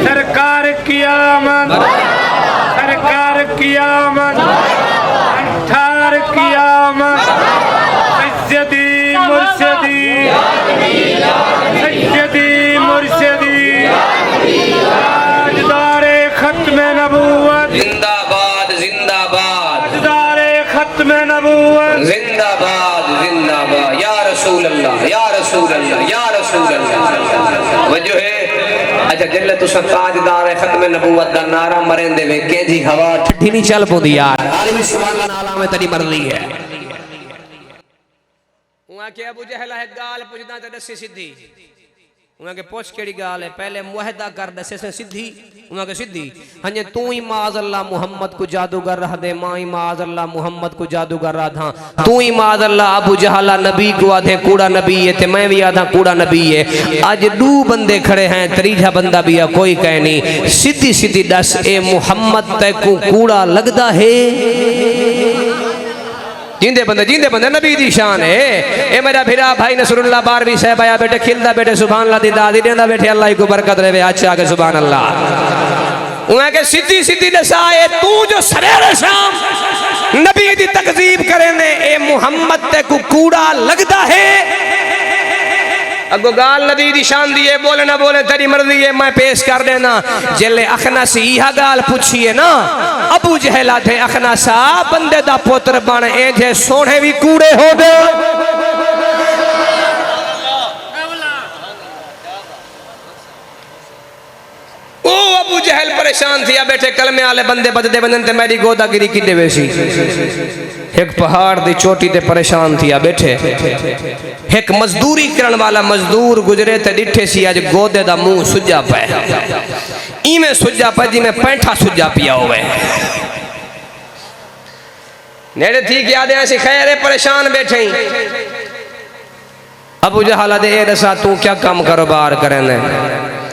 सरकार की आमद, सरकार की आमद, अंठार की आमद। सैयदी मुर्शिदी, सैयदी मुर्शिदी, ताजदारे खत्म नबूवत जिंदाबाद जिंदाबाद, खत्म नबूवत जिंदाबाद जिंदाबाद। या रसूल अल्लाह, या रसूल अल्लाह, या रसूल अल्लाह। वजह है अच्छा जल्ले तुसा ताजदार खत्म नबूवत दा नारा मरेंदे वे केजी हवा ठठी नहीं चल पोंदी यार। आलिम सुभान अल्लाह नाला में तेरी मर्जी है। उहा के अबू जहल है गाल पुछदा ते दसी सीधी। उहा के पूछ केड़ी गाल है, पहले मुआहदा कर दसे से सीधी। उहा के सीधी हने तू ही माज अल्लाह मोहम्मद को जादूगर रह दे, मां ही माज अल्लाह मोहम्मद को जादूगर रहा था। तू ही माज अल्लाह अबू जहला नबी को आधे कूड़ा नबी है ते मैं भी आधा कूड़ा नबी है। आज दो बंदे खड़े हैं, त्रीजा बंदा भी है कोई कह नहीं। सीधी सीधी दस ए मोहम्मद ते को कूड़ा लगदा है। जिंदे बंदे नबी दी शान है। ए मेरा भिरा भाई नसरुल्लाह 12वीं साहब आया बेटे खिलदा बेटे सुभान अल्लाह दी दादी देंदा बैठे अल्लाह को बरकत रहे। अच्छा के सुभान अल्लाह। उन्हें के सीधी सीधी दसाए तू जो सवेरे शाम नबी दी तकजीब करे ने ए मोहम्मद ते को कूड़ा लगदा है। अगो गाल नबी दी शान दी है, बोले ना बोले तेरी मर्जी है, मैं पेश कर देना। जेले अखनस यह गाल पूछिए ना अबू जहला थे अखनसा बंदे दा पुत्र बन ए जे सोने भी कूड़े हो दे। ओ अबू जहल परेशान थी बैठे कलमे वाले बंदे बजदे बंदन ते मेरी गोदागिरी की देवेसी। एक पहाड़ दी चोटी ते परेशान थी बैठे। एक मजदूरी करने वाला मजदूर गुजरे ते डिठे सी अज गोदे दा मुंह सुजा पे इवें सुजा पे जिमें पैंठा सुजा पिया होवे। नेड़े थी क्या दे ऐसी खैर परेशान बैठे। अबू जहल दे ए दसा तू क्या काम कारोबार करें।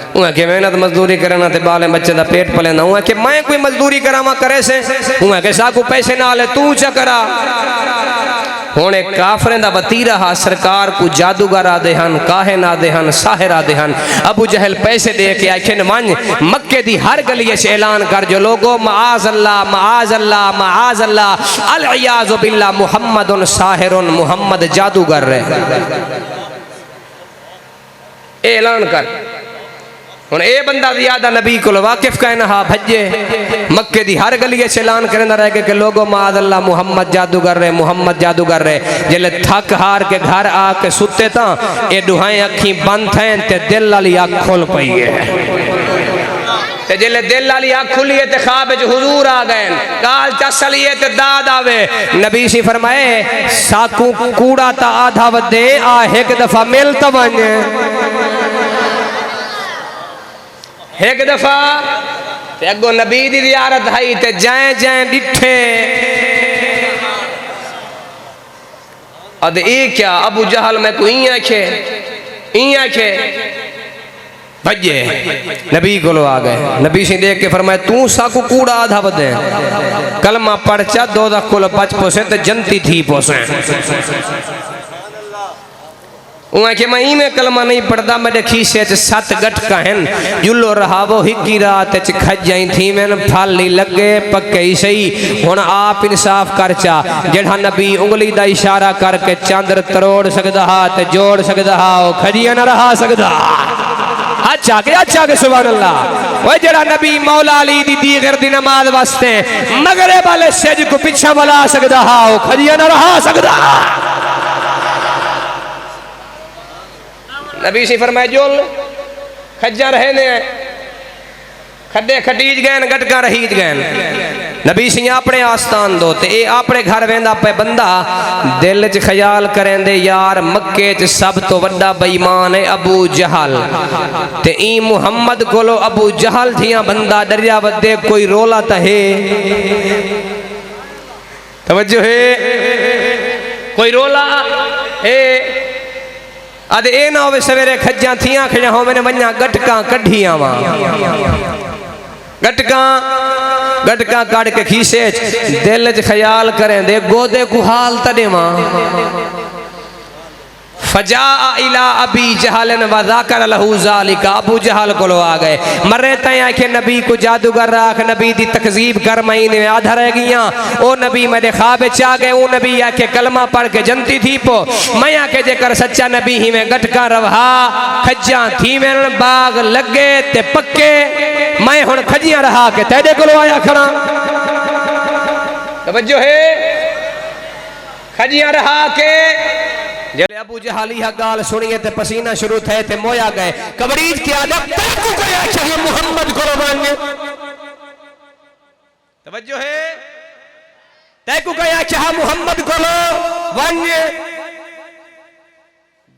उन्हें के मेहनत मजदूरी करना ते बाले बच्चे दा पेट पलेना। उन्हें के मैं कोई मजदूरी करावा करे से। उन्हें के साकू पैसे ना ले तू चकरा। हुणे काफरें दा वतीरा हा सरकार को जादूगर आदे हन काहिन आदे हन साहिर आदे हन। अबू जहल पैसे दे के आखिन मन मक्के दी हर गली से ऐलान कर जो लोगो माज अल्लाह माज अल्लाह माज अल्लाह अल इयाज़ु बिल्लाह मुहम्मदुन साहिरुन मुहम्मद जादूगर रहे ऐलान कर। हुण ए बंदा ज़्यादा नबी को वाकिफ कहना हा भज्जे मक्के दी हर गली से ऐलान करना रह के लोगो माज अल्लाह मुहम्मद जादूगर रहे मुहम्मद जादूगर रहे। जिले थक हार के घर आके सुते ता ये दुहाएं अखी बंद थे ते दिल वाली अख खुल पई है। जिले दिल वाली अख खुली ते ख्वाब च हुजूर आ गए गाल चसलिए ते दाद आवे। नबी सी फरमाए साकू कूड़ा ता आधा वदे आ एक दफा मिल त वने एक दफा ते अगो नबी दी ज़ियारत हई ते जै जै डिठे अद ए क्या अबू जहल में कोई आखे भजे नबी को आ गए। नबी से देख के फरमाए तू साकू कूड़ा आधा बदे कलमा पढ़चा दो दा कुल बच पोसे ते जनती थी पोसे के मैं में कलमा नहीं पढ़ता मेरे खीसे च 7 गटका हैं जुलो रहावो हिकी रात च खजाई थी मैंने फल नहीं लगे पक्के ही सही। हुण आप इंसाफ कर चा जेड़ा नबी उंगली दा इशारा करके चांदर तरोड़ सकदा हा ते जोड़ सकदा हा ओ खजिया ना रहा सकदा। अच्छा के सुभान अल्लाह। वो जेड़ा नबी मौला अली दी दीगर दी नमाज वास्ते मगरिब वाले सेज को पीछा बला सकदा हा ओ खजिया ना रहा सकदा। नबी सी फरमाए जोल खज्जा रहे ने खड्डे खटीज गए गटका रहीज गए। नबी सी अपने आस्थान दो ते ए अपने घर वेंदा पे बंदा दिल च ख्याल करें दे यार मक्के च सब तो वड्डा बेईमान है अबू जहल ते ई मुहम्मद कोलो अबू जहल थिया बंदा डरिया वदे कोई रोला त है तवज्जो है कोई रोला है अद ए ना होवे सवेरे खज्जा थिया खजा हो मैंने वन्या गटका कढ़ी आवा गटका काट के खीसे दिल च ख्याल करें दे गोदे को हाल तदेवा फजा इला अबी जहलन व ज़ाकर लहू ज़ालिका अबू जहल को आ गए मरे तय आखे नबी को जादूगर राख नबी दी तकजीब कर महीने में आधा रह गया ओ नबी मेरे ख्वाब च आ गए। ओ नबी आखे कलमा पढ़ के जनती थी पो मैं आखे जेकर सच्चा नबी ही में गटका रहा खज्जा थी में बाग लगे ते पक्के मैं हुण खजियां रहा के तेरे को आया खड़ा तवज्जो है खजियां रहा के जले अबू जहल यह गाल सुनिए ते पसीना शुरू थे ते मोया गए कबरीज की आदत तैकू गया चाहे मोहम्मद को मांगे तवज्जो है तैकू गया चाहे मोहम्मद को मांगे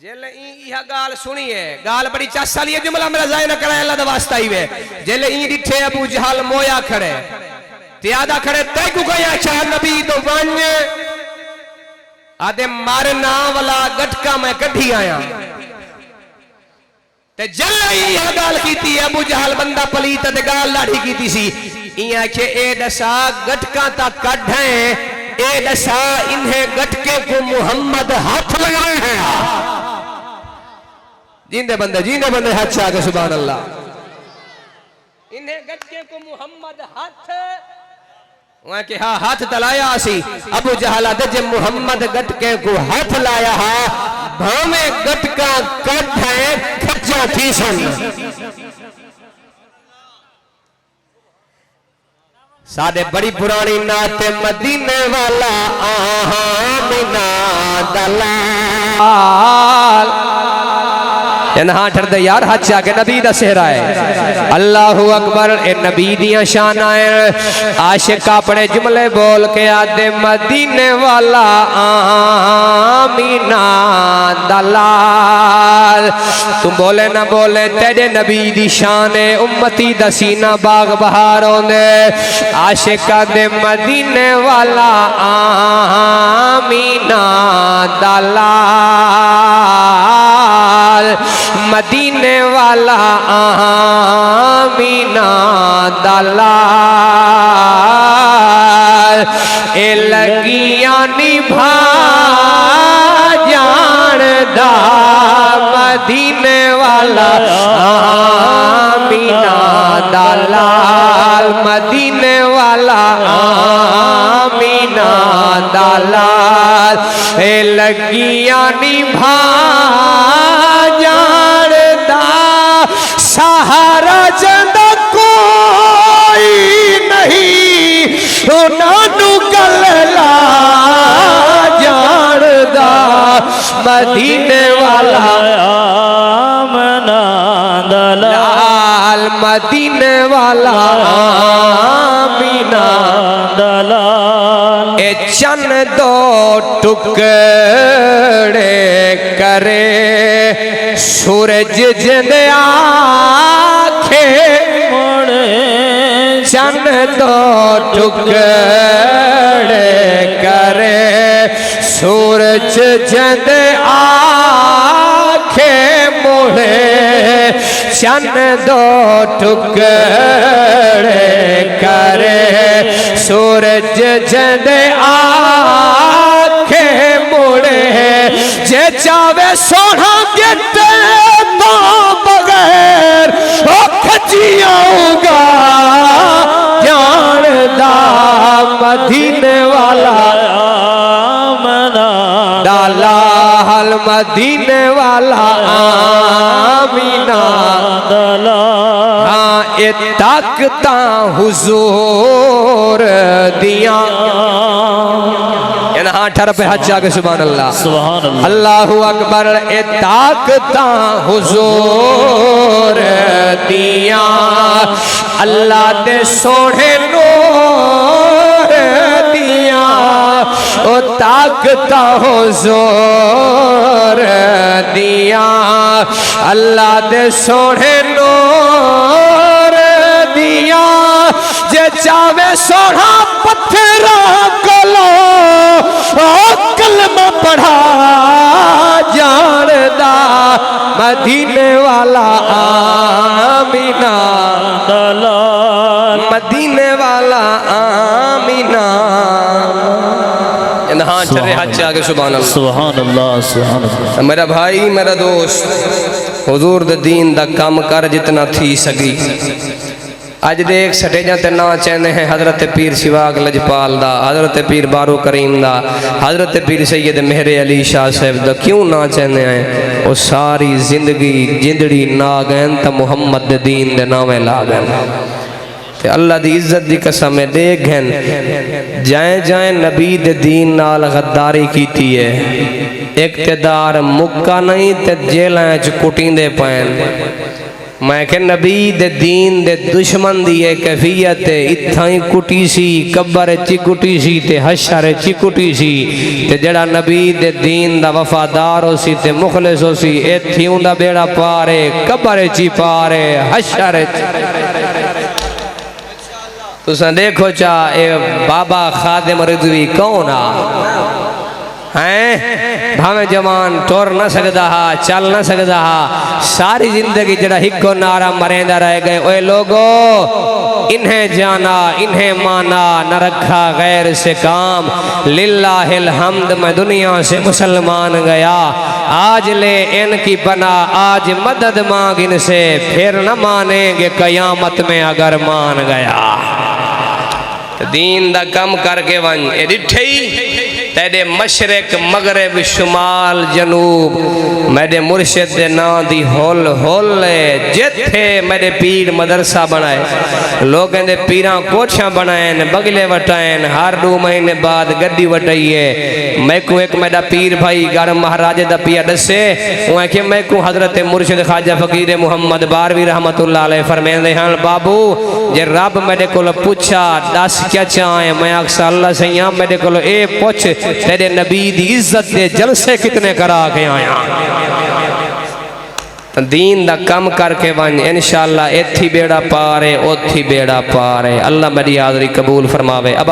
जेले यह गाल सुनिए गाल बड़ी चासाली जुमला मेरा जाय न कराए अल्लाह दा वास्ता ही वे जेले ई डिठे अबू जहल मोया खड़े ते आदा खड़े तैकू गया चाहे नबी तो मांगे आदे मारना वाला गटका मैं कढ़ी आया ते जल यह गाल कीती अबू जहल बंदा पलीत ते गाल लाड़ी कीती सी इया के ए दसा गटका ता कढ़ है ए दसा इन्हें गटके को मुहम्मद हाथ लगाए हैं जिंदे बंदे हाथ छा के सुभान अल्लाह इन्हें गटके को मुहम्मद हाथ वहाँ के हाँ हाथ तलाया सी अबू जहला दे मुहम्मद गटके को हाथ लाया हा भावे गटका कट है खच्चा थी सन सादे बड़ी पुरानी नाते मदीने वाला आमिना दलाल यहाँ ठर दे यार हाथ के नबी दा सेहरा है अल्लाहु अकबर ए नबी दियां शाना है आशिक अपने जुमले बोल के आदे मदीने वाला आमीना दलाल तू बोले ना बोले तेरे नबी दी शान है उम्मती दा सीना बाग बहारों ने आशिक दे मदीने वाला आमीना दलाल मदीने वाला आमीना दलाल ए लगियां निभा दलाल मदीने वाला आमीना दलाल ए लगिया निभा जानदा सहारा जद कोई नहीं उन्होंने गलला जानदा मदीने वाला आमना दलाल मदीने वाला आमीना दलाल ए चन दो टुकड़े करे सूरज जिंद आखे मोड़े चन दो टुकड़े करे सूरज जिंद आखे मोड़े चन दो टुकड़े करे सूरज जिंद आखे मोड़े जे चावे सोना गिटे तो बगैर ओ खजियाऊंगा जानदा मदीने वाला आमना दलाल मदीने वाला आमीना दलाल हाँ ए ताकता हुजूर दिया हाँ ठर पे हाथ जाके सुभान अल्लाह सुभान अल्लाह अल्लाहु अकबर ए ताकता हुजूर दिया अल्लाह दे सोने नूर दिया ओ ताकता हुजूर दिया अल्लाह दे सोने नूर दिया जे चावे सोना पत्थर कलो कलमा पढ़ा जानदा मदीने वाला आमीना दलाल मदीने वाला आमीना हाँ चले हाथ से आगे सुभान अल्लाह सुभान अल्लाह सुभान अल्लाह मेरा भाई मेरा दोस्त हुजूर दे दीन दा काम कर जितना थी सकी अज देख सटेजा ते ना चैने हैं हजरत पीर शिवाग लजपाल दा हजरत पीर बारो करीम दा हजरत पीर सैयद मेहरे अली शाह साहब दा क्यों ना चैने हैं वो सारी जिंदगी जिंदड़ी ना गैन तो मुहम्मद दे दीन दे नामे ला गए ते अल्लाह दी इज्जत दी कसम है देख गैन जाए जाए नबी दे दीन नाल गद्दारी कीती है इक्तदार मुक्का नहीं ते जेलां च कुटींदे पैन मैं के नबी दे दीन दे दुश्मन दी कैफियत इत्थां ही कुटी सी कब्र च कुटी सी ते हशर च कुटी सी ते जड़ा नबी दे दीन दा वफादार हो सी ते मुखलिस हो सी इत्थी उंदा बेड़ा पारे कब्र च पारे हशर तुसा देखो चा ए बाबा खादिम रिजवी कौन आ हैं भावे जवान टोर न सकता हा चल न सकता हा सारी जिंदगी जरा हिको नारा मरेंदा रह गए ओए लोगो इन्हें जाना इन्हें माना न रखा गैर से काम लिल्लाहिल हम्द मैं दुनिया से मुसलमान गया आज ले इनकी बना आज मदद मांग इनसे फिर न मानेंगे कयामत में अगर मान गया दीन दा कम करके वन ए डिठे तेरे मशरक मगरब शुमाल जनूब मेरे मुर्शिद दे ना दी होल होल जिथे मेरे पीर मदरसा बनाए लोग पीरा कोठियां बनाए बगले वटाएन हर 2 महीने बाद गड्डी वटाइए मैं को एक मेरा पीर भाई गढ़ महाराजे दा पिया दसे वो कि मैं को हजरत मुर्शिद ख्वाजा फकीर मुहम्मद बारवी रहमतुल्लाह अलैह फरमाते हैं बाबू जे रब मेरे को पूछा दस क्या चाहे मैं अक्सर अल्लाह सैया मेरे को ए पूछ तेरे नबी दी इज्जत दे जलसे कितने करा के आया दीन दा कम करके वन इंशाअल्लाह एथी बेड़ा पार है ओथी बेड़ा पार है अल्लाह मेरी हाज़री कबूल फरमावे। अब